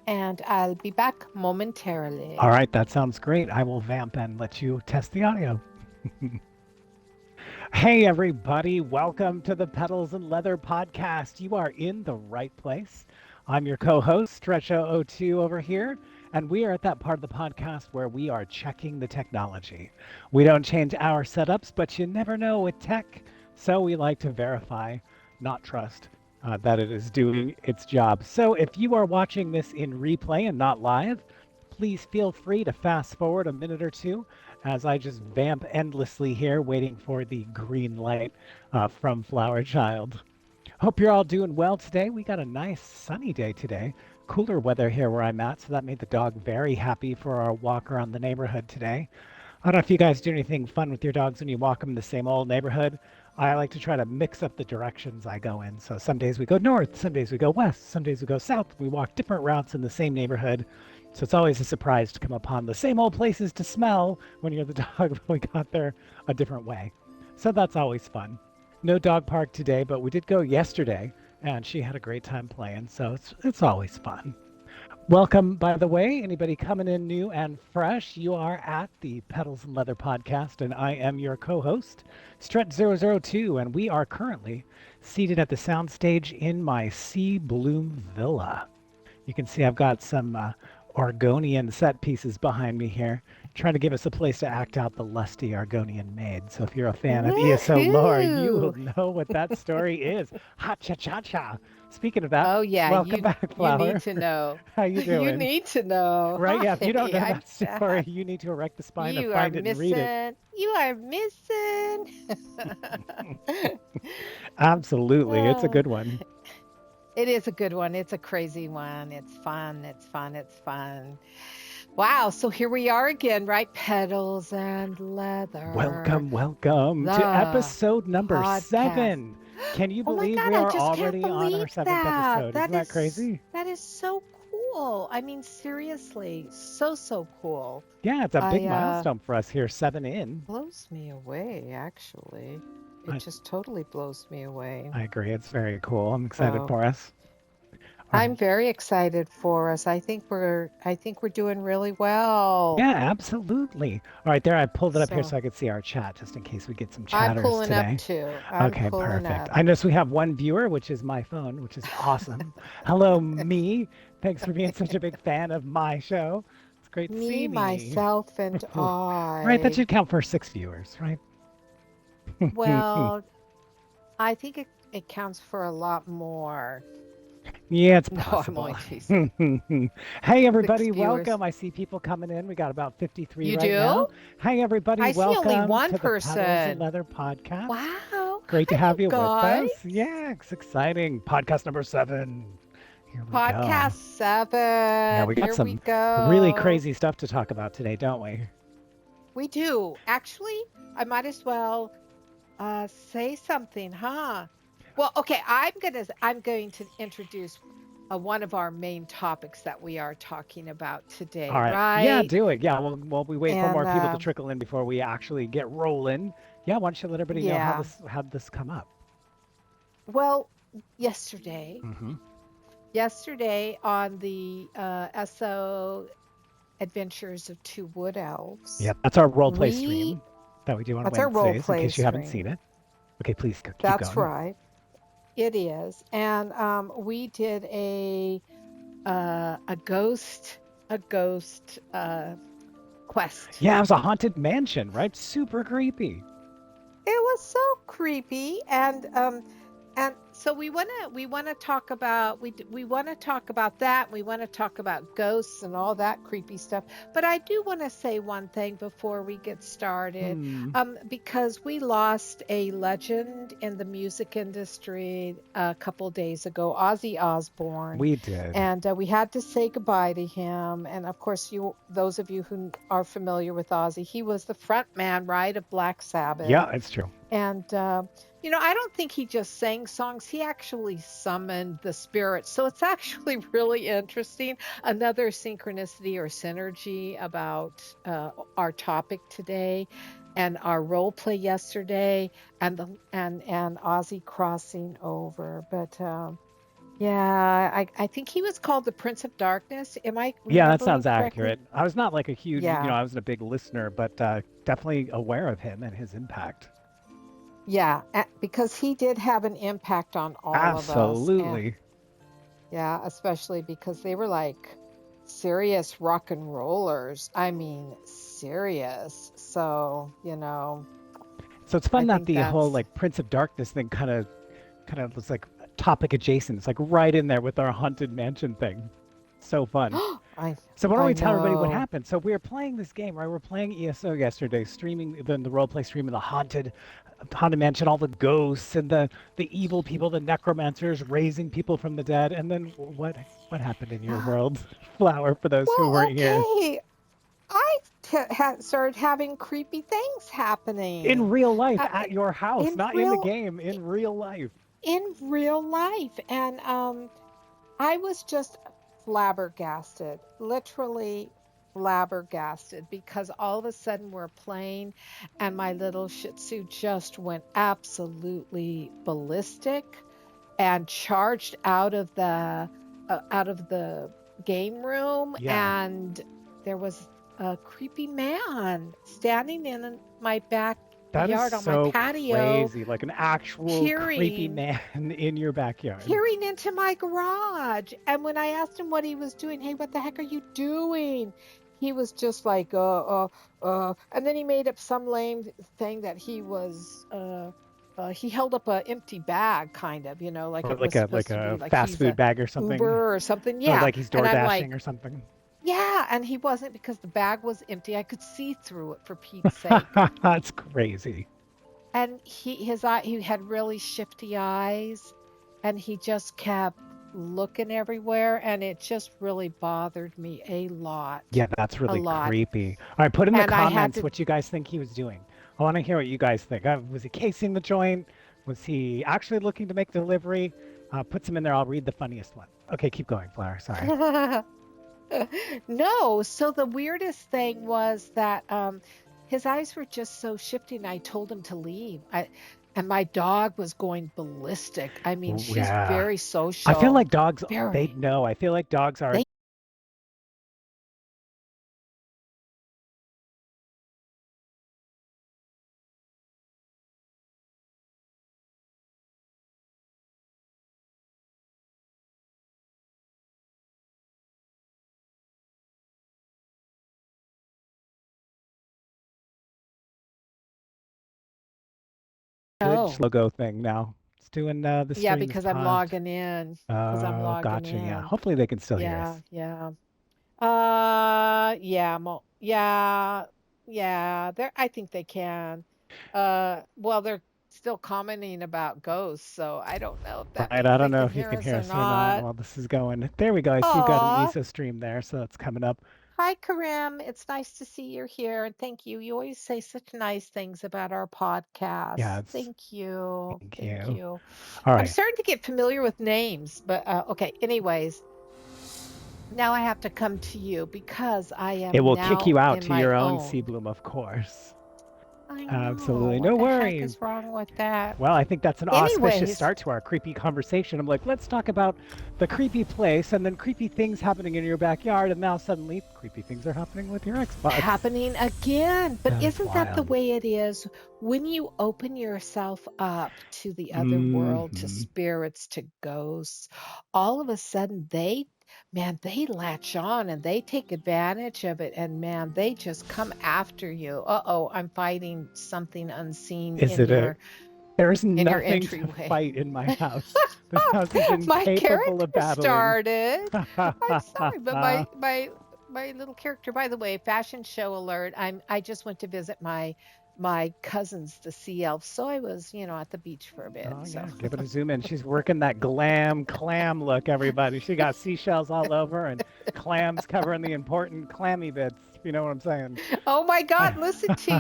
and I'll be back All momentarily. right, that sounds great. I will vamp and let you test the audio. Hey, everybody. Welcome to the Petals and Leather podcast. You are in the right place. I'm your co host, Stretcho02 over here, and we are at that part of the podcast where we are checking the technology. We don't change our setups, but you never know with tech, so we like to verify, not trust, that it is doing its job. So if you are watching this in replay and not live, please feel free to fast forward a minute or two as I just vamp endlessly here, waiting for the green light from Flower Child. Hope you're all doing well today. We got a nice sunny day today. Cooler weather here where I'm at, so that made the dog very happy for our walk around the neighborhood today. I don't know if you guys do anything fun with your dogs when you walk them in the same old neighborhood. I like to try to mix up the directions I go in. So some days we go north, some days we go west, some days we go south. We walk different routes in the same neighborhood. So it's always a surprise to come upon the same old places to smell when you're the dog, but we got there a different way. So that's always fun. No dog park today, but we did go yesterday, and she had a great time playing. So it's always fun. Welcome, by the way, anybody coming in new and fresh. You are at the Petals and Leather podcast, and I am your co host, Stretch002, and we are currently seated at the soundstage in my Sea Bloom Villa. You can see I've got some Argonian set pieces behind me here, trying to give us a place to act out the lusty Argonian maid. So if you're a fan of ESO lore, you will Woohoo! know what that story is. Ha cha cha cha. Speaking of that, Oh yeah, welcome back, you need Flower. to know. How you You doing? need to know. Right? Yeah, if you don't Hi, know I'm that story, back. you need to erect the spine to You are find it and read it. missing. You are missing. Absolutely. It's a Uh, good one. it is a good one. It's a crazy one. It's fun. It's fun. It's fun. Wow. So here we are again, right? Petals and leather. Welcome, welcome to The episode number podcast. 7. Can you Oh my believe God, we I are just can't already on our believe seventh that. episode? Isn't that crazy? That is so cool. I mean, seriously, so cool. Yeah, it's a big I milestone for us here, 7 in. blows me away, actually. It I, just totally blows me away. I agree. It's very cool. I'm excited So for us. All right. I'm very excited for us. I think we're doing really well. Yeah, absolutely. All right, there, I pulled it up here So so I could see our chat just in case we get some I'm chatters pulling up today. too. I'm Okay, pulling perfect. up. I notice we have one viewer, which is my phone, which is awesome. Hello, me. Thanks for being such a big fan of my show. It's great to Me, see me. myself, and Right, that I. should count for 6 viewers, right? Well, I think it counts for a lot more. Yeah, it's No, I'm only possible. teasing. Hey, Six everybody, viewers. welcome. I see people coming in. We got about 53 You right do? now. Hey, everybody, I see only welcome one to the Petals and person. Leather podcast. Wow. Great to Hi, have you you with guys. us. Yeah, it's exciting. Podcast number 7. Here we Podcast go. Yeah, 7. we got Here we some really go. crazy stuff to talk about today, don't we? We do. Actually, I might as well say something, huh? Well, okay, I'm going to introduce one of our main topics that we are talking about today, All right. Yeah, right? do it. Yeah, well, we wait for And more people to trickle in before we actually get rolling. Yeah, why don't you let everybody know yeah. how this come up? Well, yesterday, Hmm. yesterday on the SO Adventures of Two Wood Elves, Yep, that's our role play we stream that we do on that's our role Wednesdays, in play case you haven't stream. seen it. Okay, please keep That's going. right. It is. And we did a ghost quest. Yeah, it was a haunted mansion, right? Super creepy. It was so creepy, and so we wanna talk about we want to talk about that. We want to talk about ghosts and all that creepy stuff. But I do want to say one thing before we get started, Hmm. because we lost a legend in the music industry a couple days ago, Ozzy Osbourne, We did. and we had to say goodbye to him. And of course, those of you who are familiar with Ozzy, he was the front man, right, of Black Sabbath. Yeah, it's true. And, I don't think he just sang songs, he actually summoned the spirits. So it's actually really interesting. Another synchronicity or synergy about our topic today and our role play yesterday and Ozzy crossing over. But Yeah, I think he was called the Prince of Darkness. Am I Yeah, that sounds remembering correctly? accurate. I was not like a huge, Yeah. I wasn't a big listener, but definitely aware of him and his impact. Yeah, because he did have an impact on all of us. And Absolutely. yeah, especially because they were like serious rock and rollers. I mean, serious. So, So it's I fun that think the whole that's like Prince of Darkness thing kind of was like topic adjacent. It's like right in there with our haunted mansion thing. So fun. I So why don't I we tell everybody what know. happened? So we were playing this game, right? We're playing ESO yesterday, streaming the role play stream of the haunted mansion, all the ghosts and the evil people, the necromancers raising people from the dead. And then what happened in your world, Flower? For those who Well, weren't here, okay. I started having creepy things in happening. real life Uh, at your house, in not in the real game, in real life. in real life. And I was just flabbergasted, literally flabbergasted, because all of a sudden we're playing and my little Shih Tzu just went absolutely ballistic and charged out of the game room, Yeah. and there was a creepy man standing in my That is backyard on my so patio crazy. Like an actual creepy peering man in your backyard. peering into my garage. And when I asked him what he was doing, hey, what the heck are you doing? He was just like, and then he made up some lame thing that he held up a empty bag, kind of, like Or it was like supposed to be a like fast he's food a bag or something. Uber or something. Or Yeah. like he's door And I'm like, dashing or something. yeah. And he wasn't, because the bag was empty. I could see through it, for Pete's sake. That's crazy. And he had really shifty eyes, and he just kept looking everywhere, and it just really bothered me Yeah, that's a really lot. creepy. All right, put in the And I had comments to what you guys think he was doing. I want to hear what you guys think. Was he casing the joint? Was he actually looking to make delivery? Put some in there. I'll read the funniest one. Okay, keep going, Flower. Sorry. No, so the weirdest thing was that his eyes were just so shifty, and I told him to leave. And my dog was going ballistic. I mean, Oh, she's yeah. very I feel social, like dogs, they very. know. I feel like dogs are. They Good know. logo thing now. It's doing the Yeah, stream is because I'm paused. logging in. Because I'm Oh, logging gotcha. Yeah. in. Hopefully they can still hear Yeah, us. yeah. Yeah, yeah, yeah. I think they can. Well, they're still commenting about ghosts, so I don't know if that Right. means I they don't know can if you hear can us hear or us or not not. while this is going. There we go. I see you've got an Aw. ESO stream there, so that's coming up. Hi, Karim. It's nice to see you're here, and thank you. You always say such nice things about our podcast. Yeah, it's Thank you. thank Thank you. you. All I'm right. starting to get familiar with names, but okay. Anyways, now I have to come to you because I It am will kick now you out in to my your own sea own. bloom, of course. I know. Absolutely. What No the heck worries. is wrong with that? Well, I think that's an auspicious Anyways, start to our creepy conversation. I'm like, let's talk about the creepy place and then creepy things happening in your backyard. And now suddenly creepy things are happening with your Xbox. happening again. But That's isn't that the wild. way it is when you open yourself up to the other world, to Hmm. spirits, to ghosts? All of a sudden, man, they latch on and they take advantage of it. And man, they just come after you. Uh-oh, I'm fighting something unseen Is it a There's in your nothing to entryway. fight in my house. This house is My incapable character of battling. started. I'm sorry, but my little character. By the way, fashion show alert. I just went to visit my cousins, the sea elves. So I was, at the beach for a bit. Oh So yeah, give it a zoom in. She's working that glam clam look, everybody. She got seashells all over and clams covering the important clammy bits. If you know what I'm saying. oh my God, listen to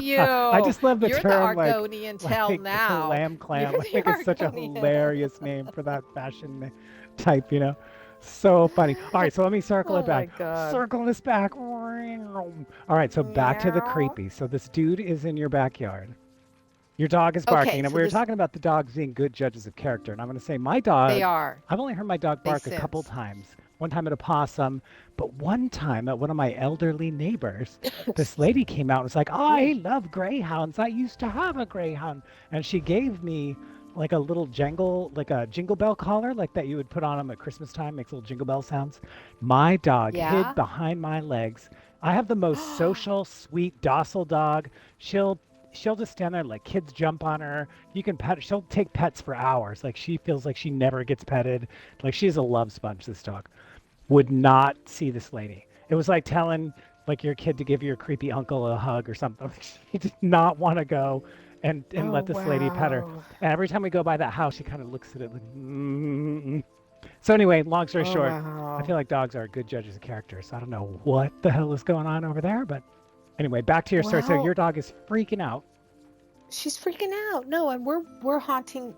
I you. just love the You're the term Argonian tell like now. glam You're clam. I the think it's such a Argonian. hilarious name for that fashion type. So funny. All right, so let me circle it Oh my back. God. Circle this back. All right, so back to the Meow. creepy. So this dude is in your backyard. Your dog is Okay, barking, and so we were this talking about the dogs being good judges of character. And I'm going to say my they dog, are. I've only heard my dog They bark a couple sense. times. One time at a possum, but one time at one of my elderly neighbors, this lady came out and was like, Ooh. I love greyhounds. I used to have a greyhound. And she gave me like a little jangle, like a jingle bell collar, like that you would put on them at Christmas time, makes little jingle bell sounds. My dog hid Yeah. behind my legs. I have the most social, sweet, docile dog. She'll she'll just stand there, like kids jump on her. You can pet her. She'll take pets for hours. Like she feels like she never gets petted. Like she's a love sponge, this dog. Would not see this lady. It was like telling like your kid to give your creepy uncle a hug or something. She did not want to go and Oh, let this lady pet her. wow. And every time we go by that house, she kind of looks at it like. Mm. So anyway, long story Oh, short, I feel wow. like dogs are good judges of character. So I don't know what the hell is going on over there, but anyway, back to your story. So your Well, dog is freaking out. she's freaking out. No, and we're hunting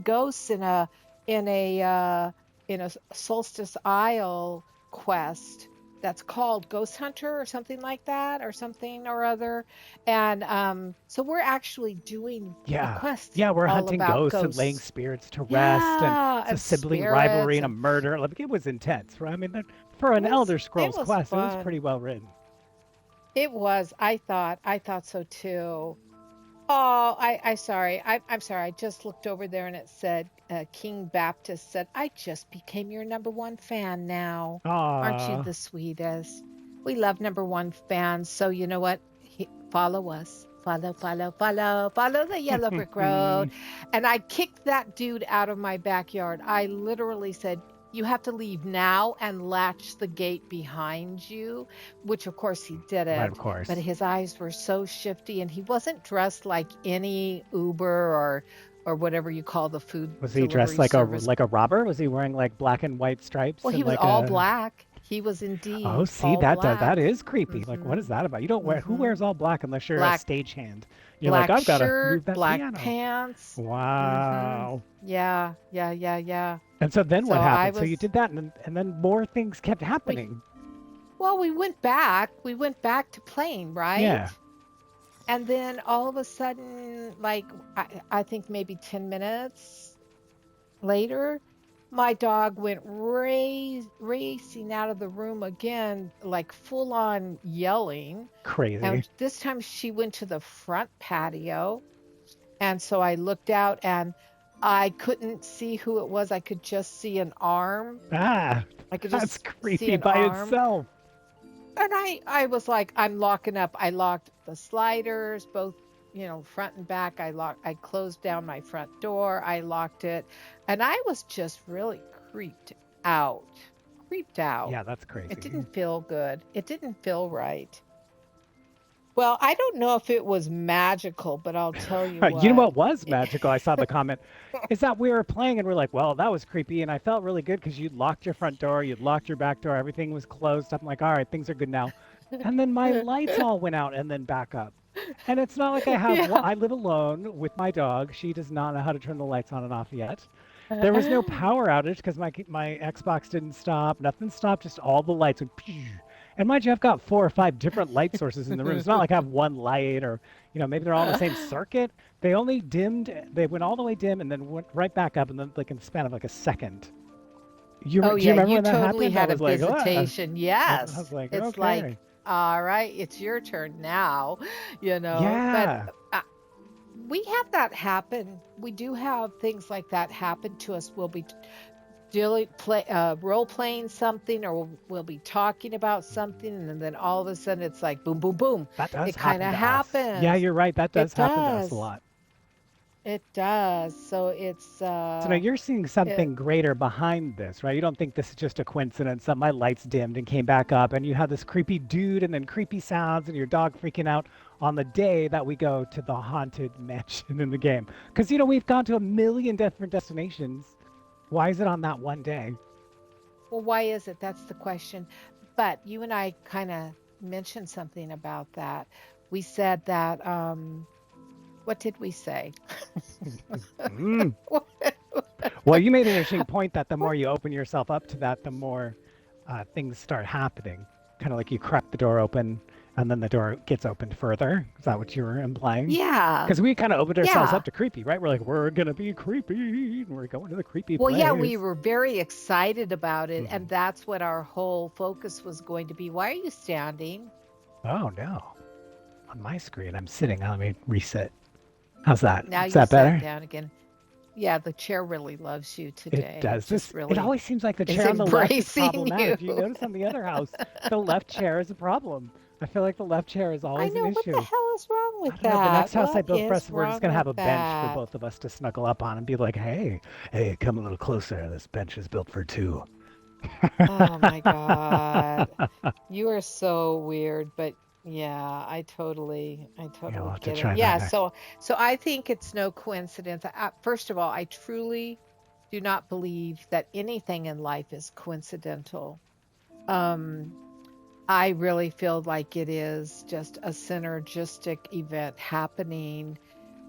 ghosts in a solstice isle quest that's called Ghost Hunter or something like that or something or other. And so we're actually doing a Yeah. quest Yeah, we're all hunting about ghosts and laying ghosts. spirits to rest, and Yeah, it's a and sibling rivalry spirits and a and murder. Like it was intense, right? I mean, for an Elder it Scrolls was quest, it was pretty fun. well written. It was. I thought so too. Oh, I'm sorry. I just looked over there and it said King Baptist said, "I just became your number one fan now. Aren't you Ah. the sweetest? We love number one fans. So you know what? Follow us. Follow the yellow brick road." And I kicked that dude out of my backyard. I literally said, "You have to leave now and latch the gate behind you," which of course he Right, of didn't, but course. his eyes were so shifty and he wasn't dressed like any Uber or whatever you call the food Was he dressed delivery like a service. like a robber? Was he wearing like black and white stripes Well, and he was like all a? black. He was Oh, indeed see, all that black. is creepy. Like, what is Mhm. that about? You don't wear who Mhm. wears all black unless you're a Black stagehand. You're like, black I've got to move shirt, that black piano. pants. Mhm. Wow. Yeah, yeah, yeah, yeah. And so then So what I happened? So you was did that, and then more things kept we happening. well, we went back. We went back to playing, right? Yeah, And then all of a sudden, like I think maybe 10 minutes later, my dog went racing out of the room again, like full on yelling. crazy. And this time she went to the front patio. And so I looked out and I couldn't see who it was. I could just see an arm. Ah, I could that's just see creepy an by arm. itself. And I was like, I'm locking up. I locked the sliders, both, front and back. I closed down my front door. I locked it. And I was just really creeped out. Creeped out. Yeah, that's It crazy. didn't feel good. It didn't feel right. Well, I don't know if it was magical, but I'll tell you You know what. what was magical? I saw the comment. Is that we were playing and we're like, well, that was creepy, and I felt really good because you'd locked your front door, you'd locked your back door, everything was closed. I'm like, all right, things are good now. And then my lights all went out and then back up. And it's not like I have one. Yeah. I live alone with my dog. She does not know how to turn the lights on and off yet. There was no power outage because my Xbox didn't stop. Nothing stopped. Just all the lights went. Pew. And mind you, I've got 4 or 5 different light sources in the room. It's not like I have one light or maybe they're all in the same circuit. They only dimmed. They went all the way dim and then went right back up and then like in the span of like a second. Oh, Do you yeah, remember you when that totally happened? I had a was like, ah. visitation. I was Yes. like, It's okay, like, all right, it's your turn now, but yeah, uh, we have that happen. We do have things like that happen to us. We'll be role playing something, or we'll be talking about something, and then all of a sudden it's like boom, boom, boom. that does It kind happen of to us. Yeah, happens. you're right. That does It happen to us a does. lot. It does. So it's So now you're seeing it, something greater behind this, right? You don't think this is just a coincidence that my lights dimmed and came back up, and you have this creepy dude and then creepy sounds and your dog freaking out on the day that we go to the haunted mansion in the game. Because, we've gone to a million different destinations. Why is it on that one day? well, why is it? That's the question. But you and I kind of mentioned something about that. We said that, what did we say? Mm. What- Well, you made an interesting point that the more you open yourself up to that, the more things start happening. Kind of like you crack the door open and then the door gets opened further. Is that what you were implying? Yeah. Because we kind of opened ourselves Yeah. up to creepy, right? We're like, we're gonna be creepy. We're going to the creepy Well, yeah, we place. were very excited about it, Hmm. and that's what our whole focus was going to be. Why are you standing? Oh no! On my screen, I'm sitting. Now let me reset. How's that? Now Is you that sat better? down again. Yeah, the chair really loves you It today. It does just this. It really always seems like the is chair on the left is embracing you. problematic. Do you notice on the other house, the left chair is a problem? I feel like the left chair is I always an know. What the issue. hell is wrong I with don't know. The that? next house I What build for us, is we're just wrong gonna have with a bench for that? both of us to snuggle up on and be like, hey, come a little closer. This bench is built for two. Oh my God. You are so weird, but yeah, I Yeah, we'll totally have to get it. try that Yeah, next. so I think it's no coincidence. First of all, I truly do not believe that anything in life is coincidental. Um, I really feel like it is just a synergistic event happening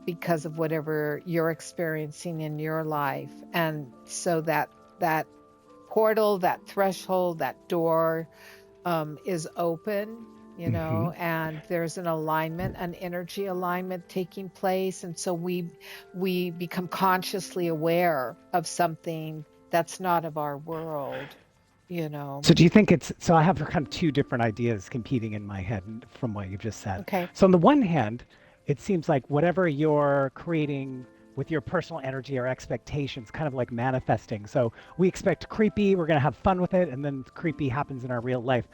because of whatever you're experiencing in your life. And so that portal, that threshold, that door is open, Hmm. and there's an alignment, an energy alignment taking place, and so we become consciously aware of something that's not of our world, you know. So do you think it's so I have kind of two different ideas competing in my head from what you just said. Okay. So on the one hand, it seems like whatever you're creating with your personal energy or expectations, kind of like manifesting. So we expect creepy, we're going to have fun with it, and then creepy happens in our real life.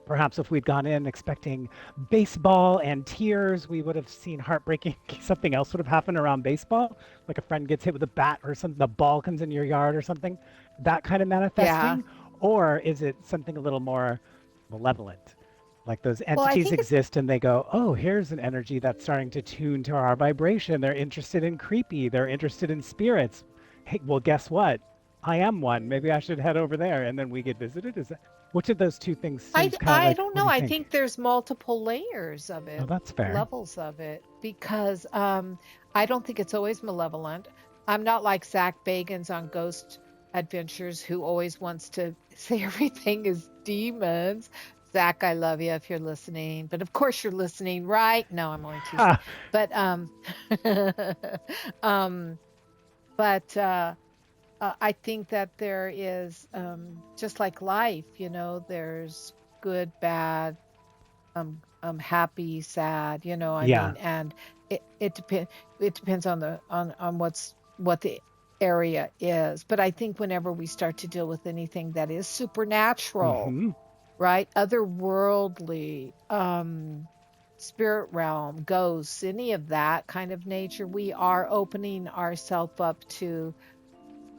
Perhaps if we'd gone in expecting baseball and tears, we would have seen heartbreaking. Something else would have happened around baseball, like a friend gets hit with a bat or something, the ball comes in your yard or something. That kind of Yeah. manifesting, or is it something a little more malevolent? Like those Well, I entities think it's exist and they go, oh, here's an energy that's starting to tune to our vibration. They're interested in creepy. They're interested in spirits. Hey, well, guess what? I am one. Maybe I should head over there. And then we get visited. Is that which of those two things seems kind of I like, don't what know. do you I think? think there's multiple layers of Oh, it, that's fair. levels of it, because I don't think it's always malevolent. I'm not like Zach Bagans on Ghost Adventures, who always wants to say everything is demons. Zach, I love you if you're listening, but of course you're listening, right? No, I'm only teasing. Ha! But um, but I think that there is, just like life, there's good, bad, happy, sad, I Yeah. mean, and it depends on what the area is. But I think whenever we start to deal with anything that is supernatural, Hmm. right, otherworldly, spirit realm, ghosts, any of that kind of nature, we are opening ourselves up to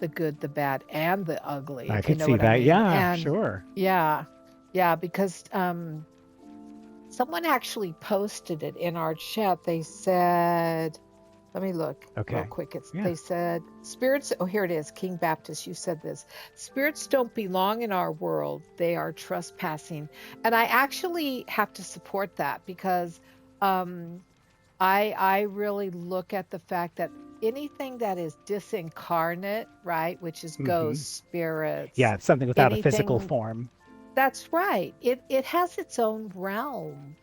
the good, the bad, and the ugly, I if you could know see what I that. mean. Yeah, And sure. yeah, yeah, because someone actually posted it in our chat. They said, let me look real Okay. quick. Yeah. They said, spirits, oh, here it is, King Baptist, you said this. Spirits don't belong in our world. They are trespassing. And I actually have to support that because um I really look at the fact that anything that is disincarnate, right, which is Hmm. ghosts, spirits, Yeah, it's something without a physical anything, form. that's right. It has its own realm.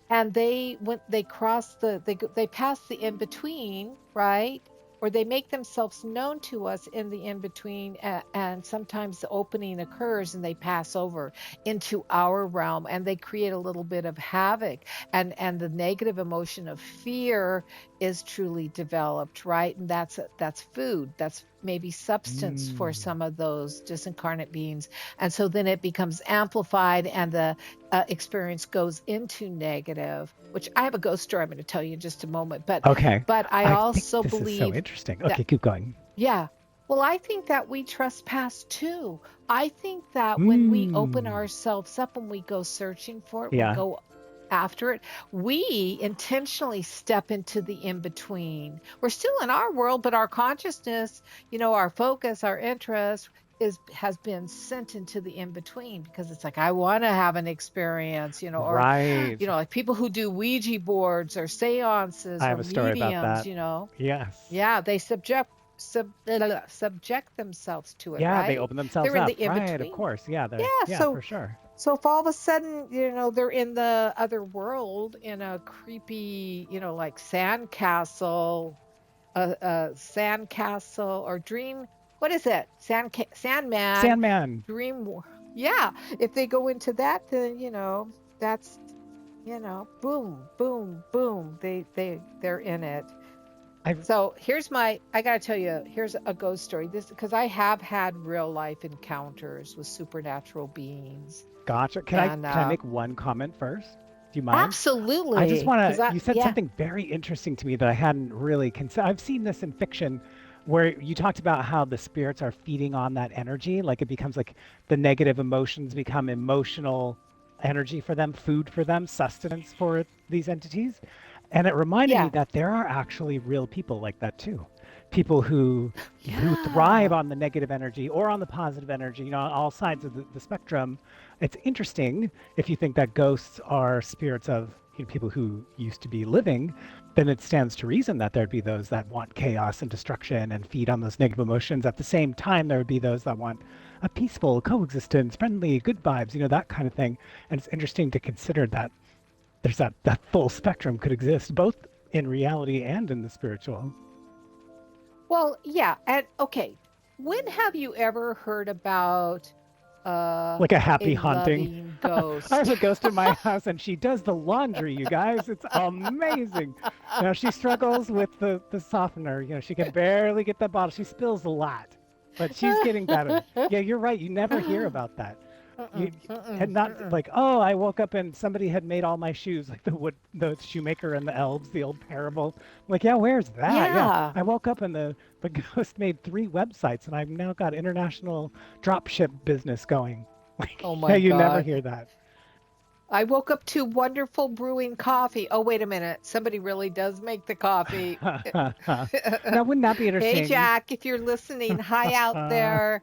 And when they cross they pass the in between, right? Or they make themselves known to us in the in between, and sometimes the opening occurs and they pass over into our realm and they create a little bit of havoc, and the negative emotion of fear is truly developed, right? And that's food, that's maybe substance for Mm. some of those disincarnate beings, and so then it becomes amplified and the experience goes into negative, which I have a ghost story I'm going to tell you in just a moment. But Okay. but I I think also this is so believe interesting. that, Okay, keep going. yeah, well, I think that we trespass too. I think that when we open Mm. ourselves up and we go searching for it, we Yeah. go after it, we intentionally step into the in between. We're still in our world, but our consciousness, our focus, our interest has been sent into the in between because it's like I want to have an experience, or Right. like people who do Ouija boards or I seances or have a story about mediums, that. Yes. yeah, they subject themselves to it, Yeah, they right? open themselves They're in the up. in Right, of between. course. Yeah, Yeah, yeah, so for sure. So if all of a sudden, they're in the other world in a creepy, like sandcastle or dream, what is it? Sandman, Sandman. dream. Yeah. If they go into that, then, that's, boom, boom, boom. They're in it. I So I gotta tell you, here's a ghost story. This because I have had real life encounters with supernatural beings. gotcha. Can I And can I make one comment first? Do you mind? I just absolutely, want because to, you said yeah, something very interesting to me that I hadn't really considered. I've seen this in fiction where you talked about how the spirits are feeding on that energy. Like it becomes like the negative emotions become emotional energy for them, food for them, sustenance for these entities. And it reminded me yeah, that there are actually real people like that too. People who thrive yeah, on the negative energy or on the positive energy, on all sides of the spectrum. It's interesting if you think that ghosts are spirits of people who used to be living, then it stands to reason that there'd be those that want chaos and destruction and feed on those negative emotions. At the same time, there would be those that want a peaceful coexistence, friendly, good vibes, that kind of thing. And it's interesting to consider that there's that full spectrum could exist both in reality and in the spiritual. well, yeah, and okay. When have you ever heard about uh Like a a happy haunting. loving I have ghost? a ghost in my house and she does the laundry, you guys. It's amazing. She struggles with the softener. She can barely get that bottle. She spills a lot, but she's getting better. Yeah, you're right. You never hear about that. You Mm-mm, mm-mm, and not mm-mm. like, oh, I woke up and somebody had made all my shoes, like the shoemaker and the elves, the old parable. I'm like, yeah, where's that? Yeah, Yeah. I woke up and the ghost made 3 websites, and I've now got international drop ship business going. Like, Oh yeah, my you never God. hear that. I woke up to wonderful brewing coffee. Oh, wait a minute. Somebody really does make the coffee. Now, wouldn't that be Hey, interesting? Jack, if you're listening, hi out What there.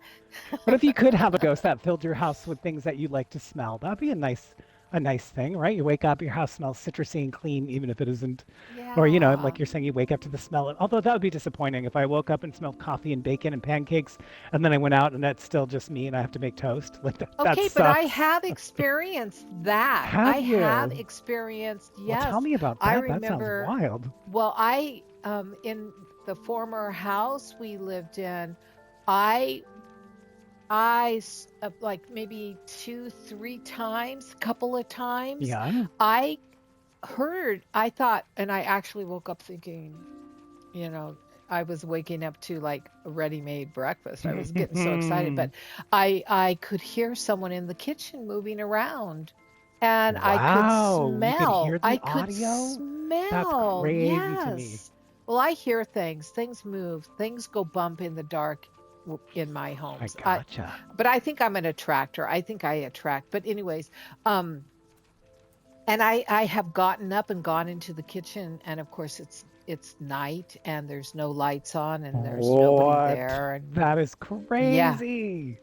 if you could have a ghost that filled your house with things that you like to smell? That'd be a nice thing, right? You wake up, your house smells citrusy and clean, even if it isn't. Or, like Yeah. you're saying, you wake up to the smell of, although that would be disappointing if I woke up and smelled coffee and bacon and pancakes, and then I went out and that's still just me and I have to make toast. Like that Okay, but I sucks. have experienced that. Have I have you? experienced, Well, tell yes. me about I that. That sounds remember, wild. well, in the former house we lived in, I like maybe two, three times, a couple of times, Yeah. I I thought, and I actually woke up thinking, you know, I was waking up to like a ready-made breakfast. I was getting so excited, but I could hear someone in the kitchen moving around and Wow, you could hear I the could audio? That's smell. crazy to me. Yes. Well, I hear things move, things go bump in the dark in my I homes. gotcha. But I think I'm an attractor. I think I attract. But anyways, um and I have gotten up and gone into the kitchen, and of course it's night and there's no lights on and there's nobody What? there, and That is yeah, crazy.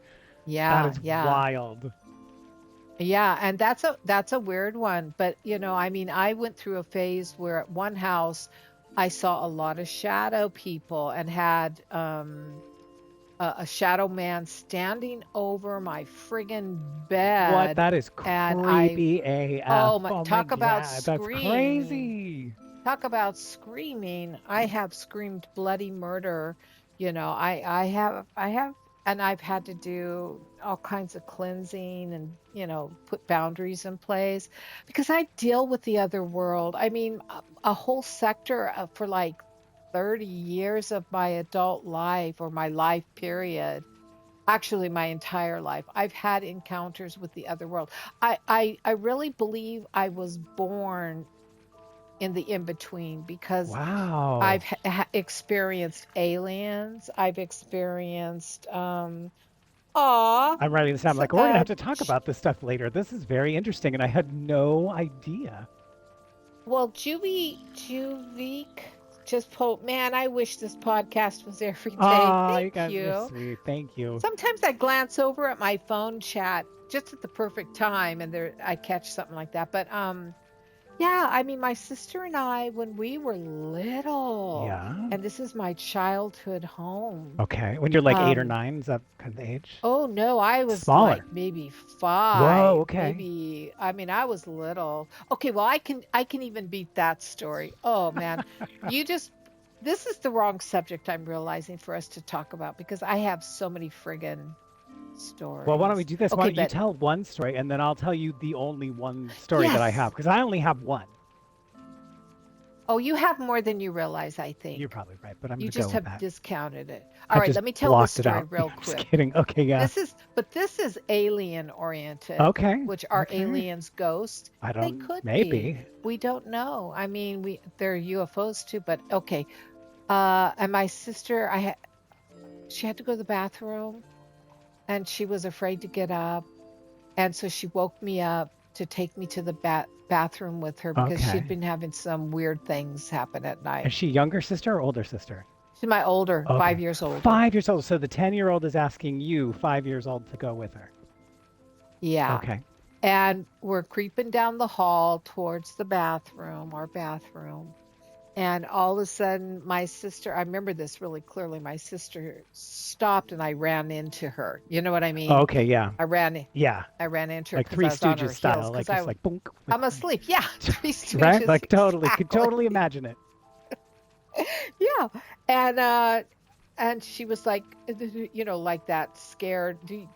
That yeah, is yeah. wild. Yeah, and that's a weird one, but I mean, I went through a phase where at one house I saw a lot of shadow people and had a shadow man standing over my friggin' What? bed, That is and I creepy AF. oh my, Oh my talk about God, that's screaming. crazy. Talk about screaming. I have screamed bloody murder. I have, and I've had to do all kinds of cleansing and, put boundaries in place because I deal with the other world. I mean, a whole sector for like 30 years of my adult life or my life period. Actually, my entire life, I've had encounters with the other world. I really believe I was born in the in between because I've Wow. experienced aliens. I've experienced aw I'm writing this down. I'm so, like, we're gonna have to talk about this stuff later. This is very interesting, and I had no idea. well, Juvique just man, I wish this podcast was every day. Ah, you Thank guys are you. sweet. Thank you. Sometimes I glance over at my phone chat just at the perfect time and there I catch something like that. But Yeah, I mean, my sister and I, when we were little, Yeah. and this is my childhood home. Okay. When you're like 8 or 9, Um, is that kind of the age? oh no, I was like Smaller. maybe Whoa. 5, Okay. maybe. I mean, I was little. Okay, well, I can even beat that story. Oh man, you just this is the wrong subject I'm realizing for us to talk about because I have so many friggin' Well, why don't we stories. do this? Why Okay, don't you but tell one story and then I'll tell you the only one story that I have yes. because I only have one. Oh, you have more than you realize, I You're think. probably right, but I'm You going to go just with have that. discounted it. All I right, just let me tell this blocked it story out. real I'm just quick. kidding. Okay, yeah. But this is alien oriented, Okay. which are Okay. aliens ghosts? I They don't, could be. maybe. We don't know. I mean, we they're UFOs too, but okay. And my sister, she had to go to the bathroom and she was afraid to get up, and so she woke me up to take me to the bathroom with her because she'd Okay. been having some weird things happen at night. Is she younger sister or older sister? She's my older, Okay. 5 years older. 5 years old. So the 10-year-old is asking you, 5 years old, to go with her. Yeah. Okay. And we're creeping down the hall towards the bathroom, our bathroom. And all of a sudden, my sister, I remember this really clearly. My sister stopped and I ran into her. You know what I mean? Okay, yeah. I ran, Yeah. I ran into her Like because Three I was on Stooges her heels style, like because just like boonk, like I'm asleep. Yeah, Three right? Stooges, Like totally, could totally exactly. imagine it. Yeah. And she was like, like that scared. Do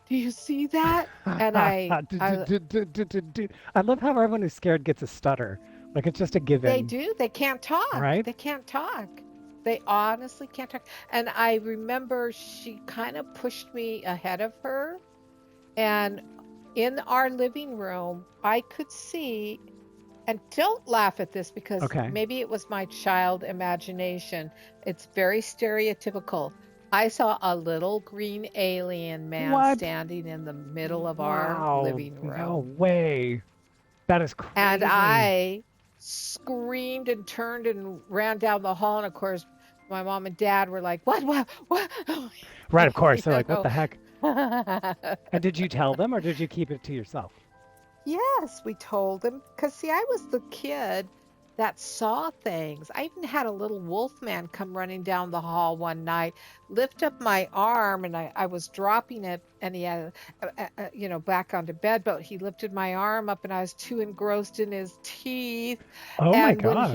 you see that? And I love how everyone who's scared gets a stutter. Like it's just a they given, do. They can't talk. right? They can't talk. They honestly can't talk. And I remember she kind of pushed me ahead of her. And in our living room, I could see, and don't laugh at this because Okay. maybe it was my child imagination. It's very stereotypical. I saw a little green alien man What? standing in the middle of our Wow. living No room. way. That is And crazy. I screamed and turned and ran down the hall. And of course, my mom and dad were like, what? Right, of course. You They're like, what know? the heck? And did you tell them or did you keep it to yourself? Yes, we told him. Because, see, I was the kid that saw things. I even had a little wolf man come running down the hall one night, lift up my arm, and I was dropping it, and he had, back onto bed, but he lifted my arm up, and I was too engrossed in his teeth. Oh my And God.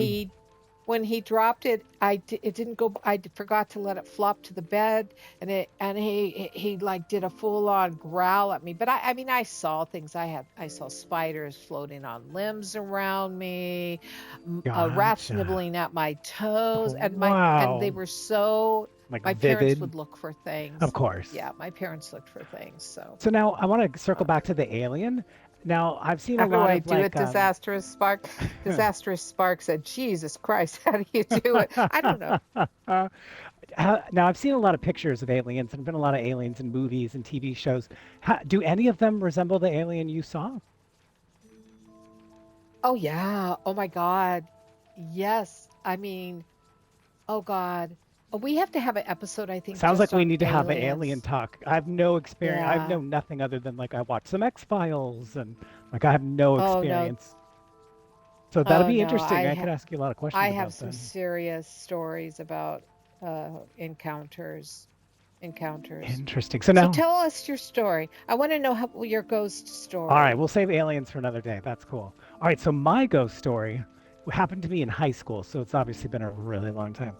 when he dropped it, it didn't go. Forgot to let it flop to the bed, and he like did a full on growl at me. But I mean, I saw things. I saw spiders floating on limbs around me, rats Gotcha. nibbling at my toes, and they Wow. were so. Like My parents vivid. would look for Of things. course. Yeah, my parents looked for things. So So now I want to circle uh, back to the alien. Now I've seen a how do lot I of do it? like Disastrous Spark said, "Jesus Christ, how do you do it?" I don't know. now I've seen a lot of pictures of aliens and been a lot of aliens in movies and TV shows. Do any of them resemble the alien you saw? Oh yeah. Oh my God. Yes. I mean, oh God. We have to have an episode, I think, Sounds like just we on need to have an alien aliens. talk. I have no experience. I Yeah. know nothing other than like I watched some X Files and like I have no Oh no. experience. So that'll Oh be no. interesting. I could ask you a lot of I questions have about some them. serious stories about encounters. Encounters. Interesting. So So now, tell us your story. I want to know your ghost all right, story. we'll save aliens for another day. That's cool. All right, so my ghost story happened to me in high school, so it's obviously been a really long time.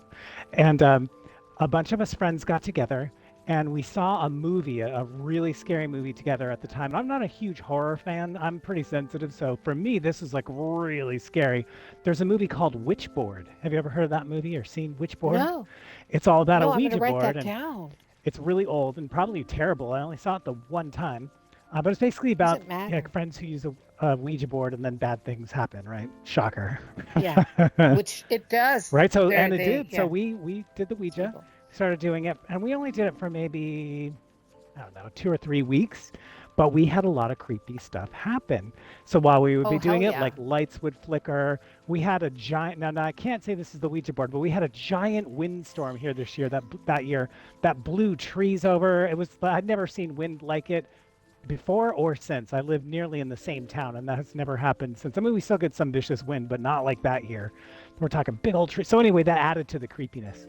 And a bunch of us friends got together and we saw a movie, a really scary movie together at the time. I'm not a huge horror fan. I'm pretty sensitive, so for me, this is like really scary. There's a movie called Witchboard. Have you ever heard of that movie or seen Witchboard? No. It's all about a No, I'm going to Ouija write board, that and down. it's really old and probably terrible. I only saw it the one time, but it's basically about Doesn't like matter. friends who use a Ouija board and then bad things happen. Right? Shocker. Yeah. Which it does. Right. So There and it they did. So yeah. we did the It's Ouija, evil. started doing it, and we only did it for maybe I don't know 2 or 3 weeks. But we had a lot of creepy stuff happen. So while we would Oh be doing hell it, like yeah. lights would flicker. We had a giant. Now I can't say this is the Ouija board, but we had a giant windstorm here this year. That year that blew trees over. It was I'd never seen wind like it. before or since. I live nearly in the same town, and that has never happened since. I mean, we still get some vicious wind, but not like that here. We're talking big old trees. So anyway, that added to the creepiness.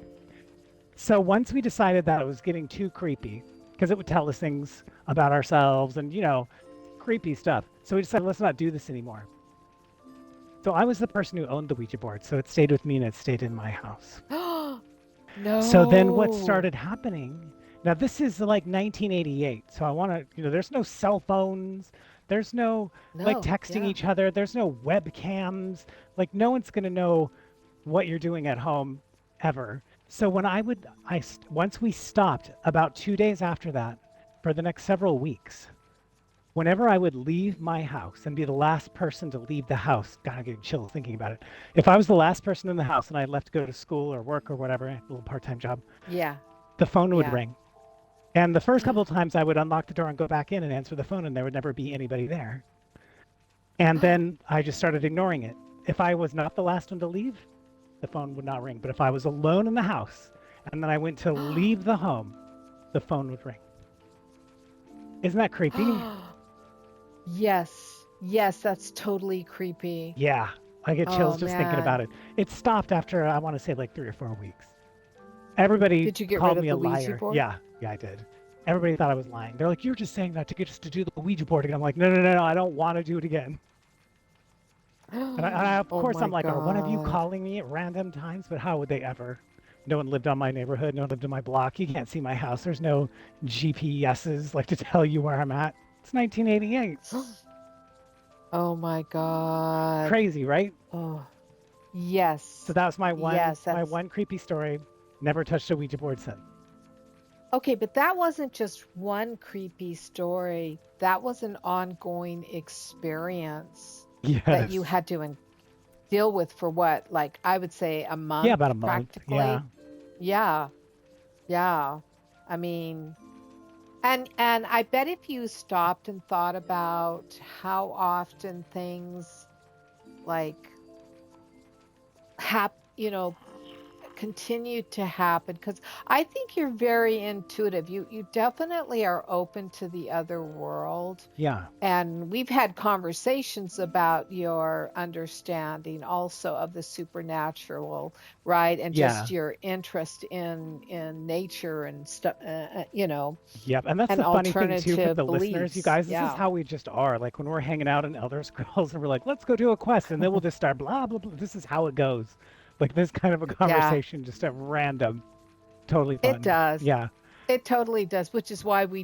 So once we decided that it was getting too creepy, because it would tell us things about ourselves and, creepy stuff. So we decided, let's not do this anymore. So I was the person who owned the Ouija board, so it stayed with me and it stayed in my house. So then what No. started happening, now this is like 1988, so I want to, there's no cell phones, there's no like No. texting Yeah. each other, there's no webcams, like no one's going to know what you're doing at home ever. So when once we stopped about 2 days after that, for the next several weeks, whenever I would leave my house and be the last person to leave the house, God, I'm getting chills thinking about it. If I was the last person in the house and I left to go to school or work or whatever, a little part-time job, Yeah. the phone would Yeah. ring. And the first couple of times I would unlock the door and go back in and answer the phone, and there would never be anybody there. And then I just started ignoring it. If I was not the last one to leave, the phone would not ring. But if I was alone in the house and then I went to leave the home, the phone would ring. Isn't that creepy? Yes. Yes, that's totally creepy. Yeah, I get Oh chills just thinking about man. it. It stopped after, I want to say, like 3 or 4 weeks. Everybody Did you get rid called of me a the Ouija liar. board? Yeah, I did. Everybody thought I was lying. They're like, "You're just saying that to get us to do the Ouija board again." I'm like, no, I don't want to do it again. And of Oh course, I'm my like, are one of you God. calling me at random times? But how would they ever? No one lived on my neighborhood. No one lived in my block. You can't see my house. There's no GPSs like to tell you where I'm at. It's 1988. Oh my God. Crazy, right? Oh, So yes. that was my one Yes, my that's one creepy story. Never touched a Ouija board since. okay, but that wasn't just one creepy story. That was an ongoing experience that you Yes. had to deal with for what, like I would say a Yeah, month about a month. Yeah. practically. Yeah. Yeah. I mean, and I bet if you stopped and thought about how often things like continue to happen, because I think you're very intuitive. You definitely are open to the other world. Yeah. And we've had conversations about your understanding also of the supernatural, right? And just Yeah. your interest in nature and stuff, Yep. And that's and the funny thing too for alternative the listeners, you beliefs. guys. This is Yeah. how we just are. Like when we're hanging out in Elder Scrolls and we're like, let's go do a quest, and then we'll just start blah blah blah. This is how it goes. Like this kind of a Yeah, conversation, just at random. Totally it fun. does. Yeah. It totally does, which is why we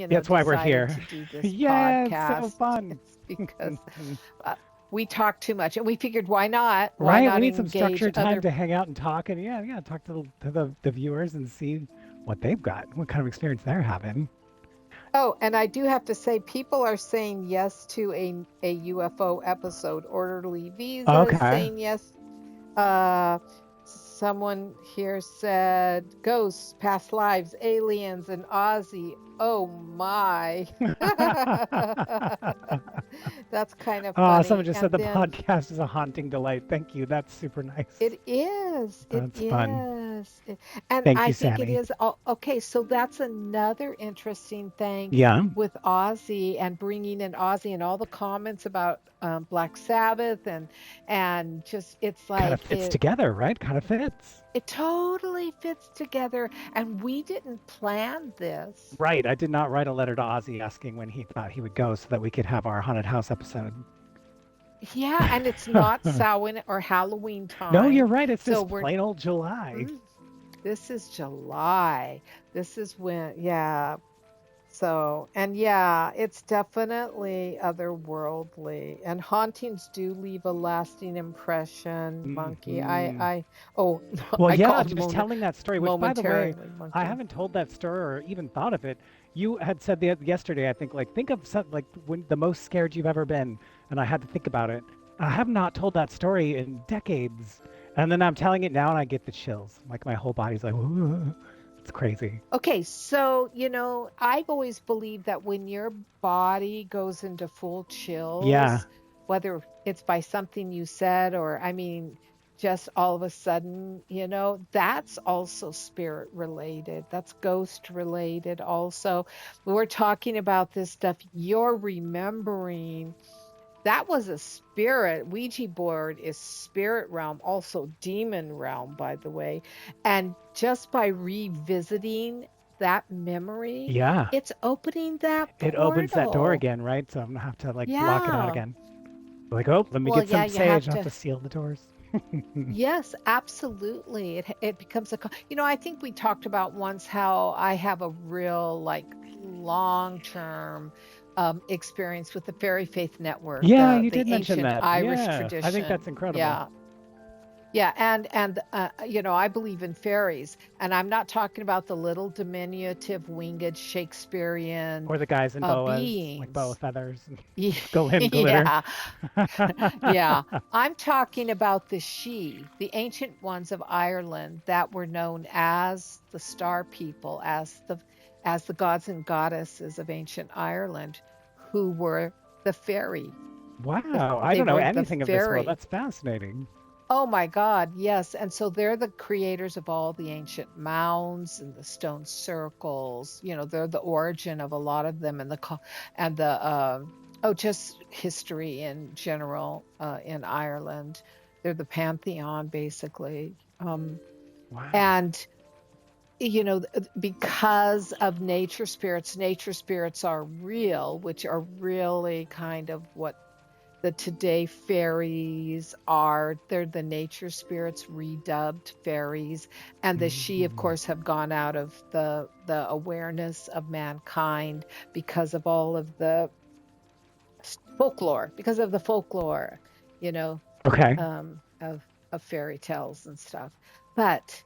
That's why we're decided here. to do this Yeah, it's so podcast. fun. It's because uh, we talk too much, and we figured, why not? Why Right? We not need some engage structured time other? to hang out and talk, and yeah, talk to the viewers and see what they've got, what kind of experience they're having. Oh, and I do have to say, people are saying yes to a UFO episode. Orderly visas Okay. saying yes. Uh, Someone here said ghosts, past lives, aliens, and Ozzy. Oh my. That's kind of Someone funny. just said And the then podcast is a haunting delight. Thank you. That's super nice. it is. It That's fun. is. And Thank I you, think it Sammy. is. Okay, so that's another interesting thing Yeah, with Ozzy and bringing in Ozzy and all the comments about Black Sabbath and just it's kind of like fits together, right? Kind of fits. it totally fits together. And we didn't plan this. Right. I did not write a letter to Ozzy asking when he thought he would go so that we could have our haunted house episode. Yeah, and it's not Samhain or Halloween No, you're time, right. It's so just we're. plain old July. Mm, this is July. This is when, yeah. So, and yeah, it's definitely otherworldly. And hauntings do leave a lasting impression, Monkey. Hmm. Oh, Well, I yeah, called I'm just telling that story, which, by the way, momentarily I Monkey. haven't told that story or even thought of it. You had said yesterday, I think of something like when the most scared you've ever been, and I had to think about it. I have not told that story in decades, and then I'm telling it now, and I get the chills. Like my whole body's like, "Whoa." It's crazy. Okay, so, I've always believed that when your body goes into full Yeah, chills, whether it's by something you said or, I mean, just all of a sudden, that's also spirit related. That's ghost related also. We're talking about this stuff. You're remembering that was a spirit. Ouija board is spirit realm, also demon realm, by the way. And just by revisiting that memory, Yeah. it's opening that It opens that door portal. again, right? So I'm gonna have to like block it out Yeah. again. Like, oh, let me Well, get yeah, some you sage. have I have to. to seal the doors. Yes, absolutely. It becomes I think we talked about once how I have a real like long-term experience with the Fairy Faith Network, Yeah, the you the did mention ancient that. Irish Yeah, I think tradition. that's incredible. Yeah. Yeah, and I believe in fairies, and I'm not talking about the little diminutive winged Shakespearean Or the guys in boas, like boa beings. feathers, Ye- glint glitter. Yeah, yeah. I'm talking about the she, the ancient ones of Ireland that were known as the star people, as the gods and goddesses of ancient Ireland, who were the fairy. Wow, I They don't know were the anything of this world. fairy. That's fascinating. Oh my God, yes. And so they're the creators of all the ancient mounds and the stone circles. They're the origin of a lot of them, and just history in general in Ireland. They're the pantheon basically. Wow. And because of nature spirits are real, which are really kind of what the today fairies are. They're the nature spirits redubbed fairies, and the she of Mm. course have gone out of the awareness of mankind because of all of the folklore, you know Okay. of fairy tales and stuff. But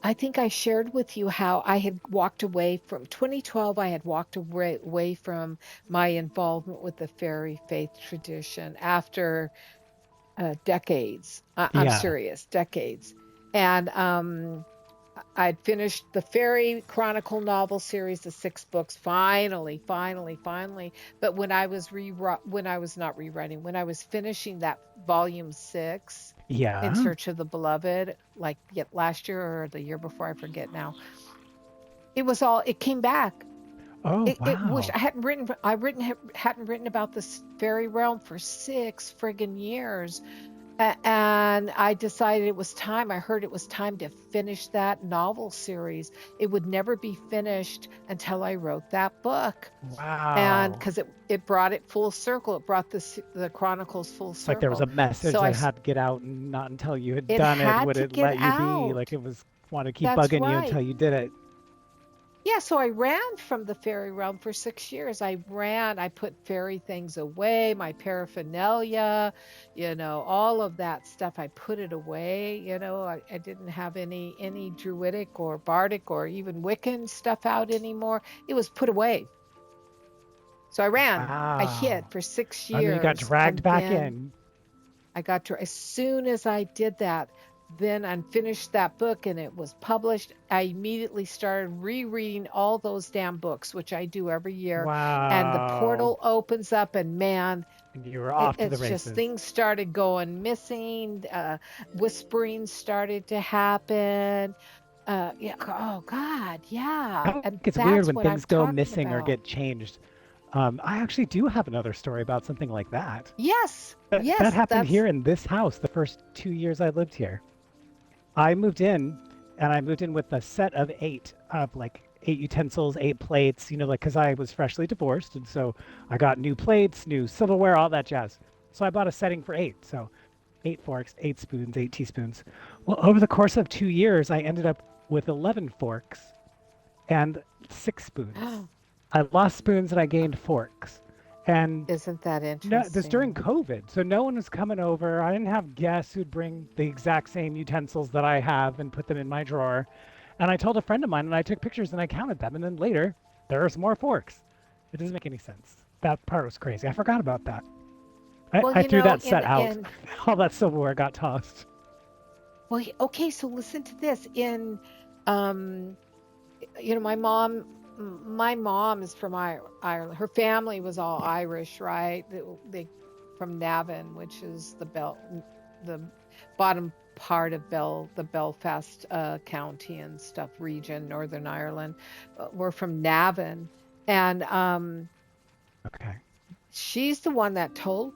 I think I shared with you how I had walked away from 2012. I had walked away from my involvement with the fairy faith tradition after decades. I'm Yeah. serious, decades. And I'd finished the Fairy Chronicle novel series, the 6 books, finally, finally, finally. But when I was not rewriting, when I was finishing that volume 6, In Yeah. Search of the Beloved, like yet last year or the year before, I forget now. It came back. Oh, It wish wow. hadn't written about this fairy realm for 6 friggin' years. And I decided it was time. I heard it was time to finish that novel series. It would never be finished until I wrote that book. And Wow. because it brought it full circle, it brought the chronicles full It's like there was circle. a message So that had to get out, and not until you had it done it had would to it get let you be. Like out. it was want to keep That's bugging you until right. you did it. Yeah, so I ran from the fairy realm for 6 years. I put fairy things away, my paraphernalia, all of that stuff. I put it away. I didn't have any druidic or bardic or even Wiccan stuff out anymore. It was put away. So I ran. I hid Wow. for six And then you got years. dragged And back then in. as soon as I did that, then I finished that book and it was published. I immediately started rereading all those damn books, which I do every year. And the Wow. portal opens up, and man, And you were off to the it's just races. things started going missing. Whispering started to happen. Yeah. Oh God. I Yeah. think And it's weird that's when what I'm things go talking missing or about. get changed. I actually do have another story about something like that. Yes. That Yes. happened here That's. in this house the first 2 years I lived here. I moved in, and I moved in with a set of eight, of like 8 utensils, 8 plates, like because I was freshly divorced. And so I got new plates, new silverware, all that jazz. So I bought a setting for eight. So 8 forks, 8 spoons, 8 teaspoons. Well, over the course of 2 years, I ended up with 11 forks and 6 spoons. I lost spoons and I gained forks. And Isn't that no, this during interesting? COVID, so no one was coming over. I didn't have guests who'd bring the exact same utensils that I have and put them in my drawer. And I told a friend of mine, and I took pictures and I counted them. And then later, there's more forks. It doesn't make any sense. That part was crazy. I forgot about that. I, Well, I threw that set in out. All that silverware got tossed. well, okay, so listen to this. Um, my mom is from Ireland. Her family was all Irish, right? They from Navan, which is the belt, the bottom part of the Belfast county and stuff region, Northern Ireland. We're from Navan, and Okay. she's the one that told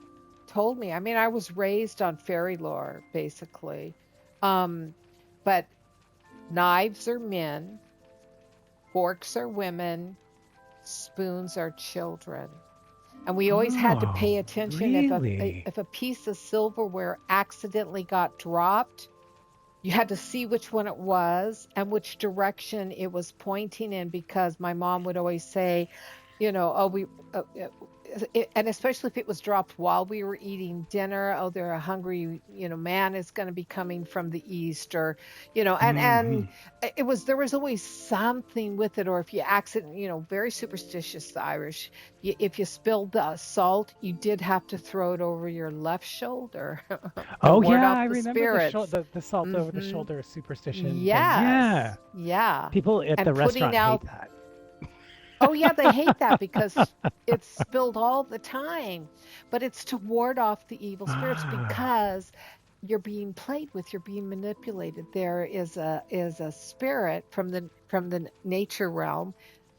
me. I mean, I was raised on fairy lore, basically. Um, but knives are men, forks are women, spoons are children. And we always had to Oh, pay attention really? if a piece of silverware accidentally got dropped. You had to see which one it was and which direction it was pointing in, because my mom would always say, oh, and especially if it was dropped while we were eating dinner, oh, they're a hungry, man is going to be coming from the east, or, and Hmm. there was always something with it. Or if you accident, very superstitious, the Irish, if you spilled the salt, you did have to throw it over your left shoulder to Oh ward yeah, off I the remember spirits. the salt over the Hmm. shoulder superstition thing. Yeah. Yes. Yeah. People at the And putting restaurant hate out, that. oh, yeah, they hate that because it's spilled all the time. But it's to ward off the evil spirits, Ah. because you're being played with, you're being manipulated. There is a spirit from the nature realm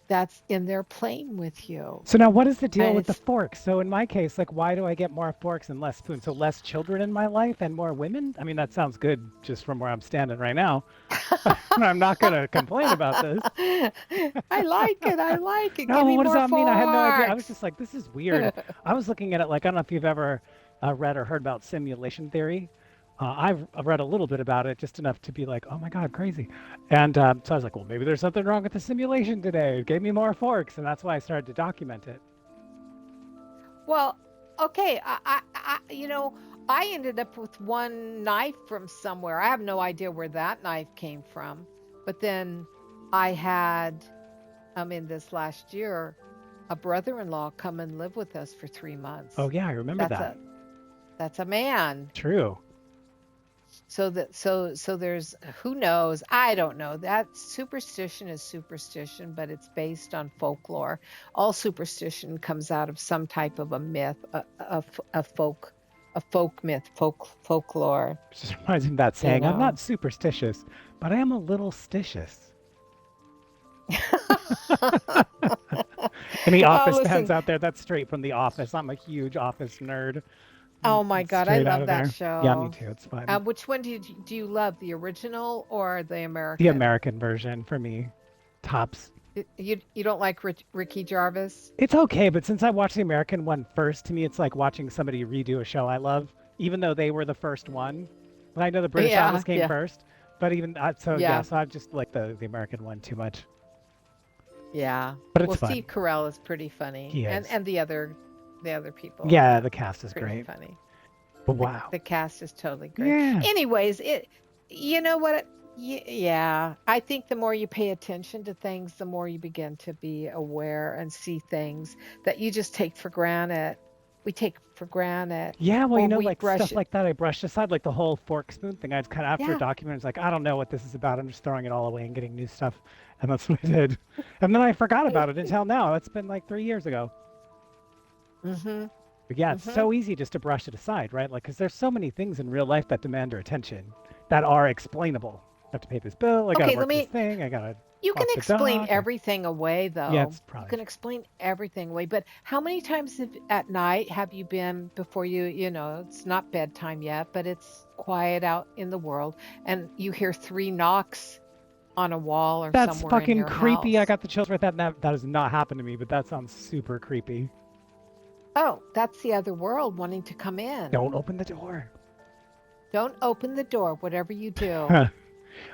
that's in there playing with you. So now what is the deal And with the it's forks? So in my case, like why do I get more forks and less spoons? So less children in my life and more women? I mean, that sounds good just from where I'm standing right now. I'm not going to complain about this. I like it. I like it. Give No, me what does more that mean? I had no idea. I was forks. just like, this is weird. I was looking at it like, I don't know if you've ever read or heard about simulation theory. I've read a little bit about it, just enough to be like, oh my God, crazy. And so I was like, well, maybe there's something wrong with the simulation today. It gave me more forks. And that's why I started to document it. Well, okay. I ended up with one knife from somewhere. I have no idea where that knife came from. But then I had, in this last year, a brother-in-law come and live with us for 3 months. Oh, yeah, I remember That's that. a man. True. So there's, who knows? I don't know. That superstition is superstition, but it's based on folklore. All superstition comes out of some type of a myth, a folk myth, folklore. It just reminds me of that You saying, I'm not know. superstitious, but I am a little stitious. Any Oh, office fans listen. out there? That's straight from The Office. I'm a huge Office nerd. Oh my It's God, I straight out love of that there. Yeah, me show. too. It's fun. Which one do you love, the original or the The American? American version for me, tops. You don't like Ricky Jarvis? It's okay, but since I watched the American one first, to me, it's like watching somebody redo a show I love, even though they were the first one. And I know the British Office Yeah, came yeah, first, but even so, yeah. yeah. So I just like the American one too much, Yeah. but Well, it's fun. Steve Carell is pretty funny, He and is. the other people, Yeah, yeah, the cast is pretty great. funny. But The wow. the cast is totally great. Yeah. Anyways, you know what? Yeah, I think the more you pay attention to things, the more you begin to be aware and see things that you just take for granted. We take for granted, Yeah, well, or we like brush stuff it. like that I brushed aside, like the whole fork spoon thing. I just kind of, after a Yeah. document, I was like, I don't know what this is about. I'm just throwing it all away and getting new stuff. And that's what I did. And then I forgot about it until now. It's been like 3 years ago. Mhm. But yeah, it's Mhm. so easy just to brush it aside, right? Like, because there's so many things in real life that demand our attention that are explainable. I have to pay this bill. I got to Okay, work this thing. I got to you can walk the explain dog. everything away, Yeah, though. it's You probably can true. explain everything away, but how many times at night have you been before it's not bedtime yet, but it's quiet out in the world, and you hear three knocks on a wall or That's somewhere in fucking your creepy. I house? got the chills right that. That has not happened to me, but that sounds super creepy. Oh, that's the other world wanting to come in. Don't open the door. Don't open the door, whatever you do.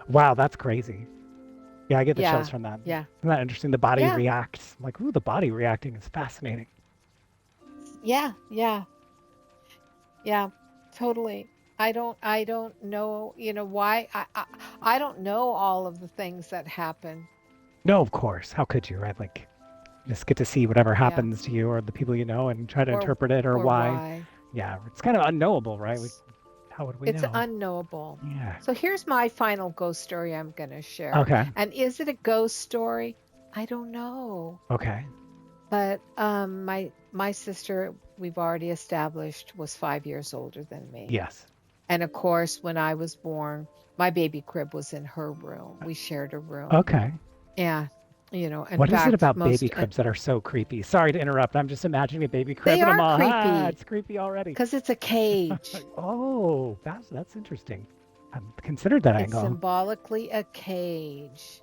Wow, that's crazy. Yeah, I get the chills Yeah, from that. yeah, Isn't that interesting? The body yeah, reacts. I'm like, ooh, the body reacting is fascinating. yeah, yeah, yeah, totally. I don't know, why. I don't know all of the things that happen. No, of course. How could you, right? Like, just get to see whatever Yeah. happens to you or the people you know and try to Or interpret it or or why. why. Yeah, it's kind of unknowable, right? How would we It's know? unknowable. Yeah. So here's my final ghost story I'm going to share. Okay. And is it a ghost story? I don't know. Okay. But my sister, we've already established, was 5 years older than me. Yes. And of course, when I was born, my baby crib was in her room. We shared a room. Okay. And, in What is it fact, about baby cribs that are so creepy? Sorry to interrupt. I'm just imagining a baby they crib and I'm are all, creepy it's creepy already. because it's a cage. Oh, that's interesting. I have considered that It's angle. symbolically a cage.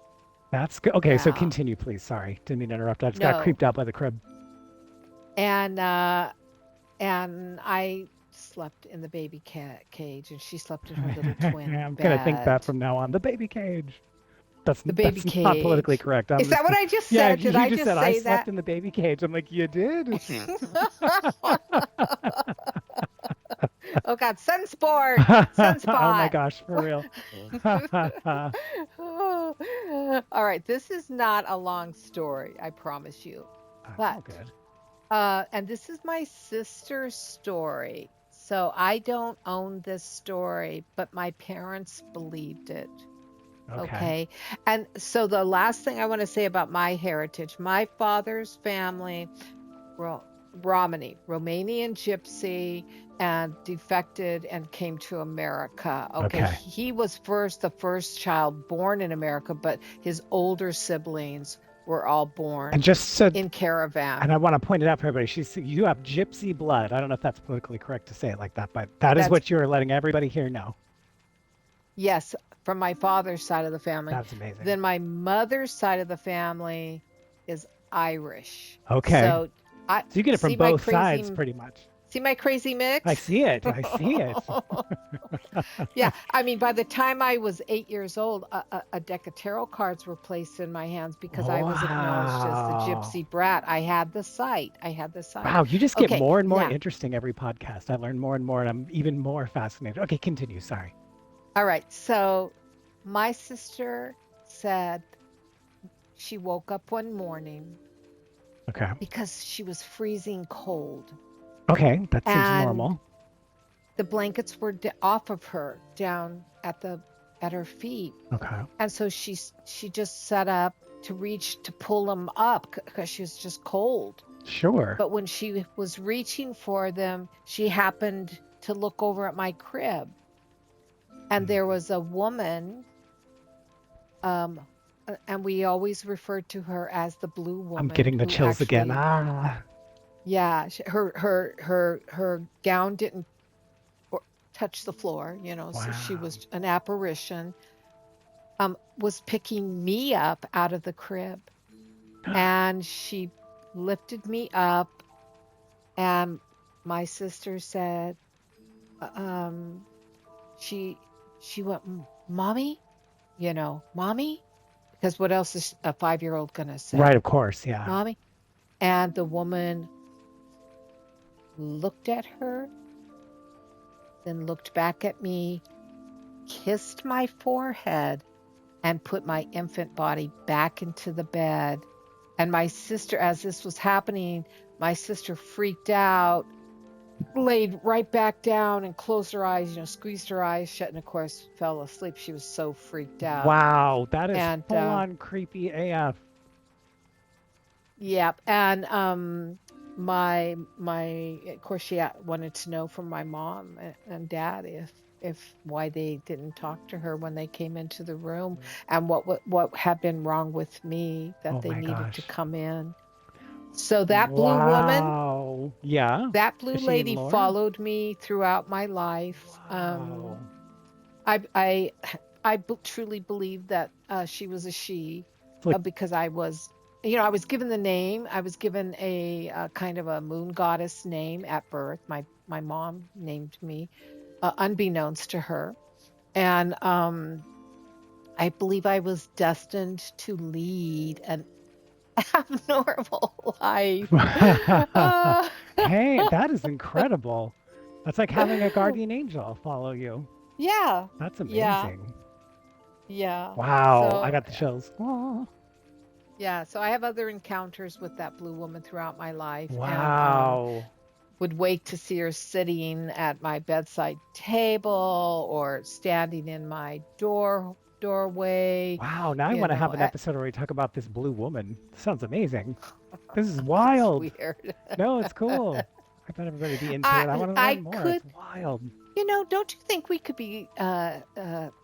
That's good. Okay, so Yeah. continue, please. Sorry, didn't mean to interrupt. I just got No. creeped out by the crib. And I slept in the baby cat cage, and she slept in her little twin I'm gonna think that bed. from now on. The baby cage. That's The baby that's not politically cage. correct. Is that what I just Yeah, said? Did you I just just said I say slept that? in the baby cage. I'm like, you did? Oh God, sunsport, Oh my sunspot. gosh, for real. All right, this is not a long story, I promise you. That's But all good. and this is my sister's story. So I don't own this story, but my parents believed it. Okay. Okay. And so the last thing I want to say about my heritage, my father's family, Ro- Romanian gypsy, and defected and came to America. Okay. Okay. He was the first child born in America, but his older siblings were all And born just so, in and caravan. I want to point it out for everybody. You have gypsy blood. I don't know if that's politically correct to say it like that, but that is That's what you're letting everybody here know. Yes, from my father's side of the family. That's amazing. Then my mother's side of the family is Irish. Okay. So I So you get it from both sides pretty much. see my crazy I mix? see it. I see it. Yeah, I mean, by the time I was 8 years old, a deck of tarot cards were placed in my hands because I was acknowledged as the Wow. gypsy brat. I had the sight. I had the sight. Wow, you just get Okay, more and more now, interesting every podcast. I learn more and more, and I'm even more fascinated. Okay, continue. Sorry. all right. So my sister said she woke up one morning Okay. because she was freezing cold Okay, that seems and normal. the blankets were off of her down at her feet, Okay. and so she just set up to reach to pull them up because she was just cold. Sure. But when she was reaching for them, she happened to look over at my crib, and there Mm. was a woman, um and we always referred to her as the blue I'm woman, getting the who chills again. actually, Ah. yeah, her gown didn't touch the floor, so she Wow. was an apparition, was picking me up out of the crib, and she lifted me up, and my sister said, um, she she went, mommy, mommy, because what else is a 5-year-old gonna Right, say? of course. Yeah. Mommy. And the woman looked at her, then looked back at me, kissed my forehead, and put my infant body back into the bed. And my sister, as this was happening, my sister freaked out, laid right back down and closed her eyes, squeezed her eyes shut, and of course fell asleep. She was so freaked out. Wow, that is And full on creepy AF. yeah, and my of course she wanted to know from my mom and dad if why they didn't talk to her when they came into the room, and what had been wrong with me that Oh they my needed to gosh. come in. So Wow. Yeah. that blue Is she in lady lore? followed me throughout my life. Wow. I I truly believe that she was a she, It's like, because I was given the name. I was given a, kind of a moon goddess name at birth. My mom named me, unbeknownst to her, and I believe I was destined to lead an abnormal life. Uh, hey, that is incredible. That's like having a guardian angel follow you. yeah, That's yeah, amazing. yeah. Wow, I So got the chills. Oh, yeah, so I have other encounters with that blue woman throughout my life, and wow. would wait to see her sitting at my bedside table or standing in my doorway, Wow, now I you want to know. have an episode where we talk about this blue woman. This sounds amazing. This is That's wild. weird. No, it's cool. I thought everybody would be into it. I I want to I learn more. could, It's wild. don't you think we could be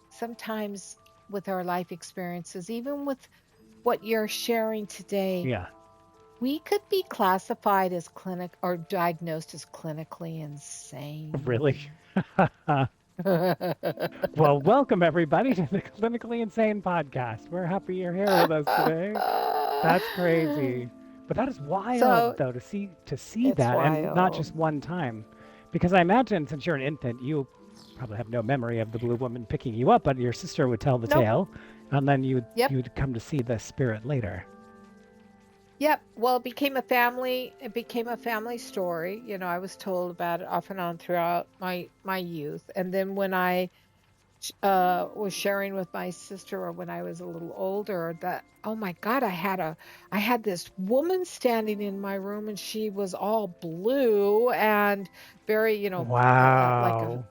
sometimes with our life experiences, even with what you're sharing today, Yeah, we could be classified as clinic or diagnosed as clinically really. insane. Well, welcome everybody to the Clinically Insane podcast. We're happy you're here with us today. That's crazy. But that is wild So though to see it's that, and not wild. just one time. Because I imagine since you're an infant, you probably have no memory of the blue woman picking you up, but your sister would tell the Nope. tale, and then you Yep. you would come to see the spirit later. Yep. Well, it became a family story. I was told about it off and on throughout my youth. And then when I was sharing with my sister, or when I was a little older, that, oh my God, I had this woman standing in my room, and she was all blue and very, like a, Wow.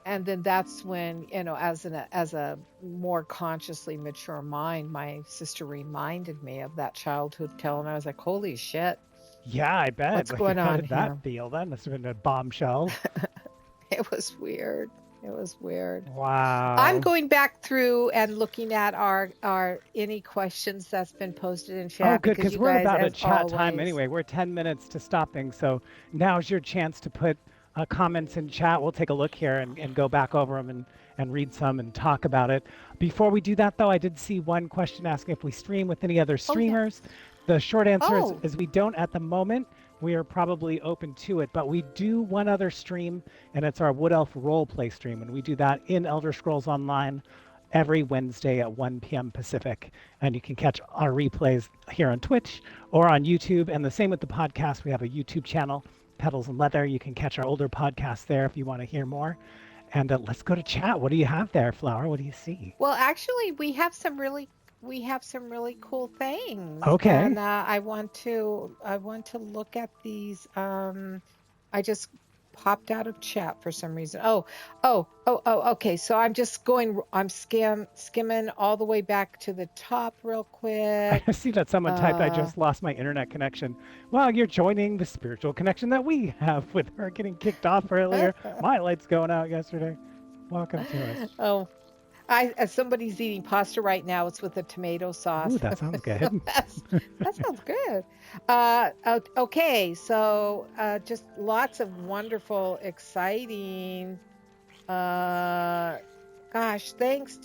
and then that's when, as a more consciously mature mind, my sister reminded me of that childhood tale, and I was like, holy shit, Yeah, I bet. what's Like, going how on did that here? feel? That must have been a bombshell. It was weird. It was weird. I'm Wow. going back through and looking at our any questions that's been posted in Oh, chat, good, because because you we're guys, about at as chat time always. anyway. We're 10 minutes to stopping. So now's your chance to put comments in chat. We'll take a look here and go back over them and read some and talk about it. Before we do that, though, I did see one question asking if we stream with any other Oh yeah. streamers. The short answer Oh, is we don't at the moment. We are probably open to it, but we do one other stream, and it's our Wood Elf roleplay stream, and we do that in Elder Scrolls Online every Wednesday at 1 p.m. Pacific. And you can catch our replays here on Twitch or on YouTube. And the same with the podcast. We have a YouTube channel, Petals and Leather. You can catch our older podcasts there if you want to hear more. And let's go to chat. What do you have there, Flower? What do you see? well, actually, we have some really cool things, Okay. and I want to look at these. I just popped out of chat for some reason. Oh. Okay. So I'm skimming all the way back to the top real quick. I see that someone typed, I Uh, just lost my internet connection. Well, you're joining the spiritual connection that we have with her getting kicked off earlier. My light's going out yesterday. Welcome to us. oh, as somebody's eating pasta right now. It's with a tomato Ooh, sauce. that sounds good. That sounds good. Okay, so just lots of wonderful, exciting. Uh, Gosh, thanks.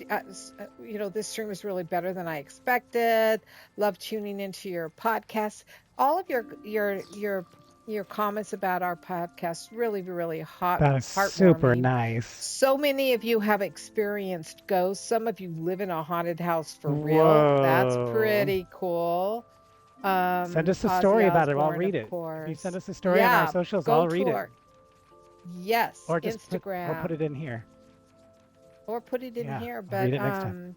This stream is really better than I expected. Love tuning into your podcast. All of your comments about our podcast really, really That is super heartwarming. nice. So many of you have experienced ghosts. Some of you live in a haunted house for real. That's Whoa. pretty cool. Send us a Ozzy story about it. I'll Osbourne, read of it. If you send course. us a story on our Yeah, socials, go I'll read to it. our, yes, Or put Instagram, it in here. or put it in Yeah, here. I'll read But it next time.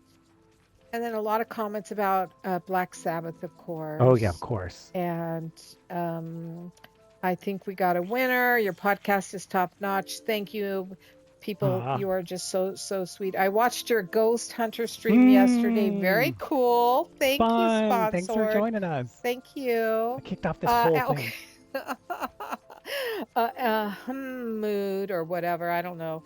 and then a lot of comments about Black Sabbath, of Oh yeah, of course. course. And I think we got a winner. Your podcast is top notch. Thank you, people. Ah. You are just so sweet. I watched your Ghost Hunter stream yesterday. Very Hmm. cool. Thank you, Fun. Thanks for sponsored. joining us. Thank you. I kicked off this whole thing. Okay. Mood or whatever. I don't know.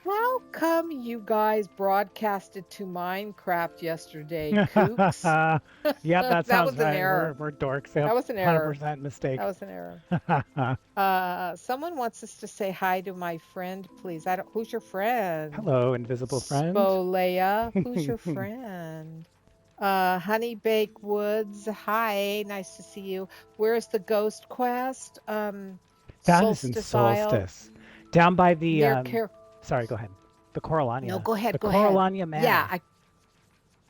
How come you guys broadcasted to Minecraft yesterday, kooks? Yep, that That sounds was an right. We're error. we're dorks. Yep, That was an error. 100% That mistake. was an error. Someone wants us to say hi to my friend, please. I don't. Who's your friend? Hello, invisible friend. Spolea. Who's your friend? Honey Bake Woods. Hi, nice to see you. Where's the Ghost Quest? That is in Solstice Isle Solstice, down by the near Care. sorry, go ahead. The No, Coralania, go ahead. the Go ahead. Coralania Yeah, Manor.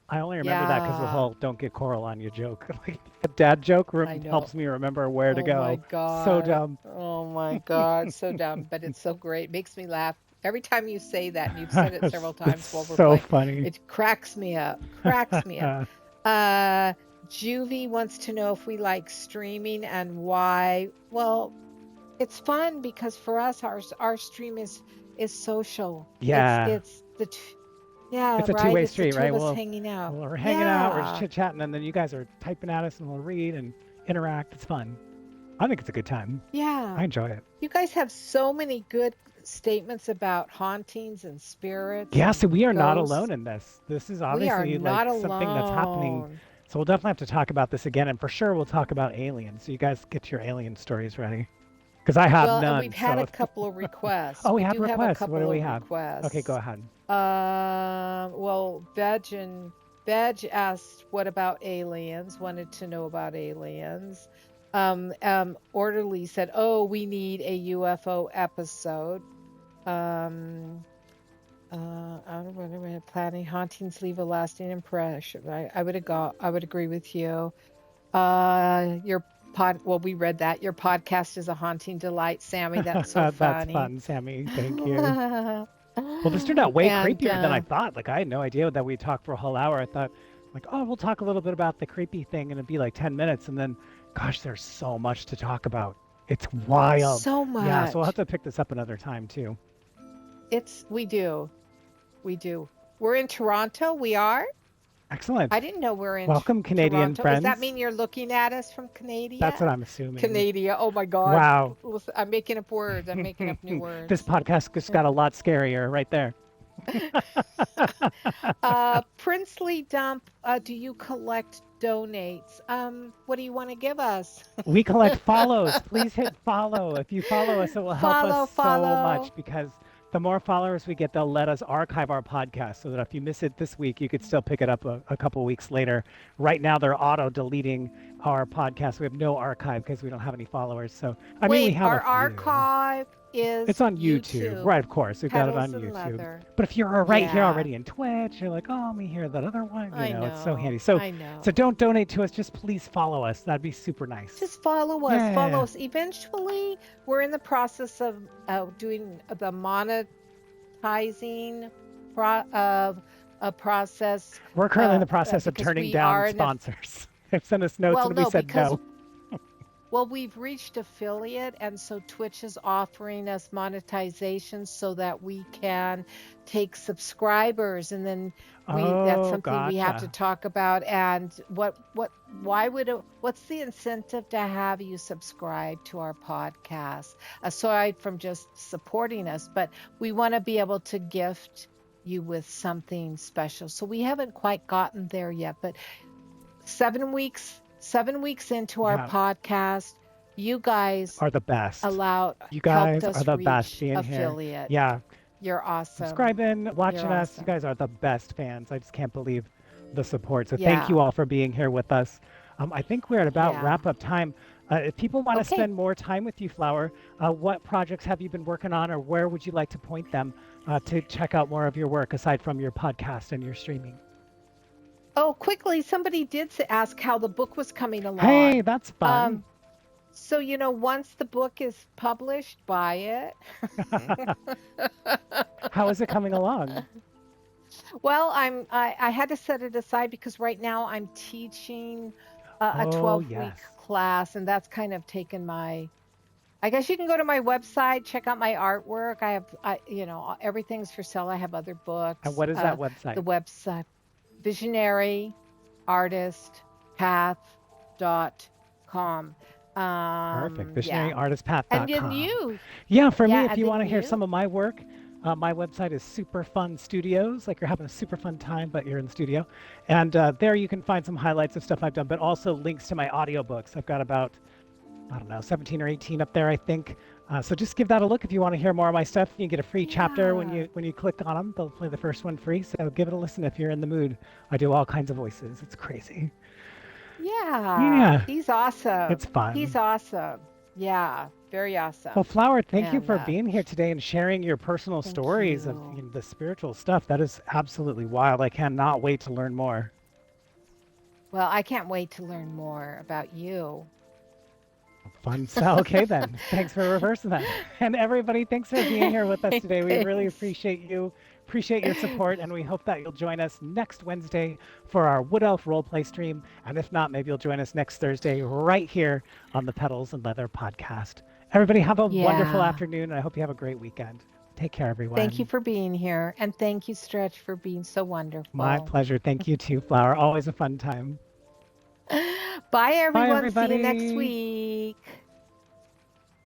I only remember that because of the yeah. whole "don't get Coralania" joke. Like a dad joke I know. helps me remember where to Oh my go. So God. dumb. Oh my God. So dumb, but it's so great. Makes me laugh. Every time you say that, and you've said it several It's times while we're so playing, funny. it cracks me up. Cracks me up. Uh, Juvie wants to know if we like streaming and why. Well, it's fun because for us, our stream is social. It's Yeah, it's the yeah, it's a right. two-way It's the street, two right? of us Well, hanging out. we're hanging out, we're just Yeah. chit-chatting, and then you guys are typing at us, and we'll read and interact. It's fun. I think it's a good time. I Yeah. enjoy it. You guys have so many good statements about hauntings and spirits Yeah, and so we are not ghosts. alone in this. This is We are obviously not like something that's happening. alone. So we'll definitely have to talk about this again, and for sure we'll talk about aliens. So you guys get your alien stories ready, because I have Well, and we've none. had a So, couple of requests. oh, we We have do have a requests. What do couple we of have? Okay, go requests. ahead. Well, Veg asked, "What about aliens?" Wanted to know about aliens. Orderly said, "Oh, we need a UFO episode." Um, I don't know, planning hauntings leave a lasting impression. I would agree with you. Your well, we read that. Your podcast is a haunting delight, Sammy. That's so That's funny. fun, Sammy. Thank you. Well, this turned out way And creepier than I thought. Like I had no idea that we'd talk for a whole hour. I thought, like, oh, we'll talk a little bit about the creepy thing, and it'd be like 10 minutes, and then, gosh, there's so much to talk about. It's wild. so Yeah, so we'll have much. to pick this up another time too. We do. We do. We're in Toronto. We are. Excellent. I didn't know we're in Welcome, Canadian Toronto. Does that friends. mean you're looking at us from That's what Canada? I'm assuming. Canada. Oh my God. Wow. Listen, I'm making up words. I'm making up new This words. podcast just got a lot scarier right there. Princely Dump, do you collect donates? What do you want to give us? We collect follows. Please hit follow. If you follow us, it will help us Follow, so much follow. because the more followers we get, they'll let us archive our podcast so that if you miss it this week, you could still pick it up a couple weeks later. Right now, they're auto deleting our podcast. We have no archive because we don't have any followers. So, I mean, we Wait, have a our few. archive It's is on YouTube. YouTube, Right, of course. We've got it on Petals and YouTube. Leather. But if you're right here Yeah, already in Twitch, you're like, oh, let me hear that other one. I It's so know. handy. So I so know. don't donate to us. Just please follow us. That'd be super nice. Just follow us. Follow Yeah. us. Eventually, we're in the process of doing the monetizing of a process We're currently in the process of because turning we down are in a sponsors. They've sent us notes well, and we no, said because no. well, we've reached affiliate, and so Twitch is offering us monetization so that we can take subscribers, and then we that's Oh, something we have to gotcha. talk about. And why would what's the incentive to have you subscribe to our podcast aside from just supporting us? But we want to be able to gift you with something special. So we haven't quite gotten there yet, but 7 weeks into our Yeah, podcast, you guys are the best. allowed You helped guys are us the best reach being here. affiliate. Yeah, You're awesome. subscribing, You're watching us. You awesome. guys are the best fans. I just can't believe the support. So thank you Yeah. all for being here with us. I think we're at about Yeah. wrap up time. If people want to Okay. spend more time with you, Flower, what projects have you been working on, or where would you like to point them to check out more of your work aside from your podcast and your streaming? Oh, quickly, somebody did ask how the book was coming Hey, along. that's fun. Um, so once the book is published, buy it. How is it coming along? Well, I had to set it aside because right now I'm teaching a Oh, 12-week yes. class, and that's kind of taken my I guess you can go to my website, check out my artwork. Everything's for sale. I have other And books. what is that website? The website, visionary artist path.com. Perfect. Yeah. And then Visionaryartistpath.com. you, Yeah, for me, yeah, if and you then want to hear you. some of my work, my website is Super Fun Studios. Like you're having a super fun time, but you're in the studio. And there you can find some highlights of stuff I've done, but also links to my audiobooks. I've got about, I don't know, 17 or 18 up there, I think. So just give that a look if you want to hear more of my stuff. You get a free chapter when Yeah. you click on them. They'll play the first one free. So give it a listen if you're in the mood. I do all kinds of voices. It's crazy. Yeah. Yeah, He's it's awesome. He's fun. awesome. Yeah. Very Well, awesome. Flower, thank you And for being here today and sharing your personal thank stories of you. the spiritual stuff. That is absolutely wild. I cannot wait to learn more. Well, I can't wait to learn more about you. Fun stuff. Okay, then. Thanks for reversing that. And everybody, thanks for being here with us today. We really Thanks. appreciate you, appreciate your support, and we hope that you'll join us next Wednesday for our Wood Elf roleplay stream. And if not, maybe you'll join us next Thursday right here on the Petals and Leather podcast. Everybody, have a wonderful Yeah. afternoon, and I hope you have a great weekend. Take care, Thank you everyone. for being here. And thank you, Stretch, for being so My wonderful. pleasure. Thank you too, Flower. Always a fun time. Bye, Bye, everyone. See you next everybody. week.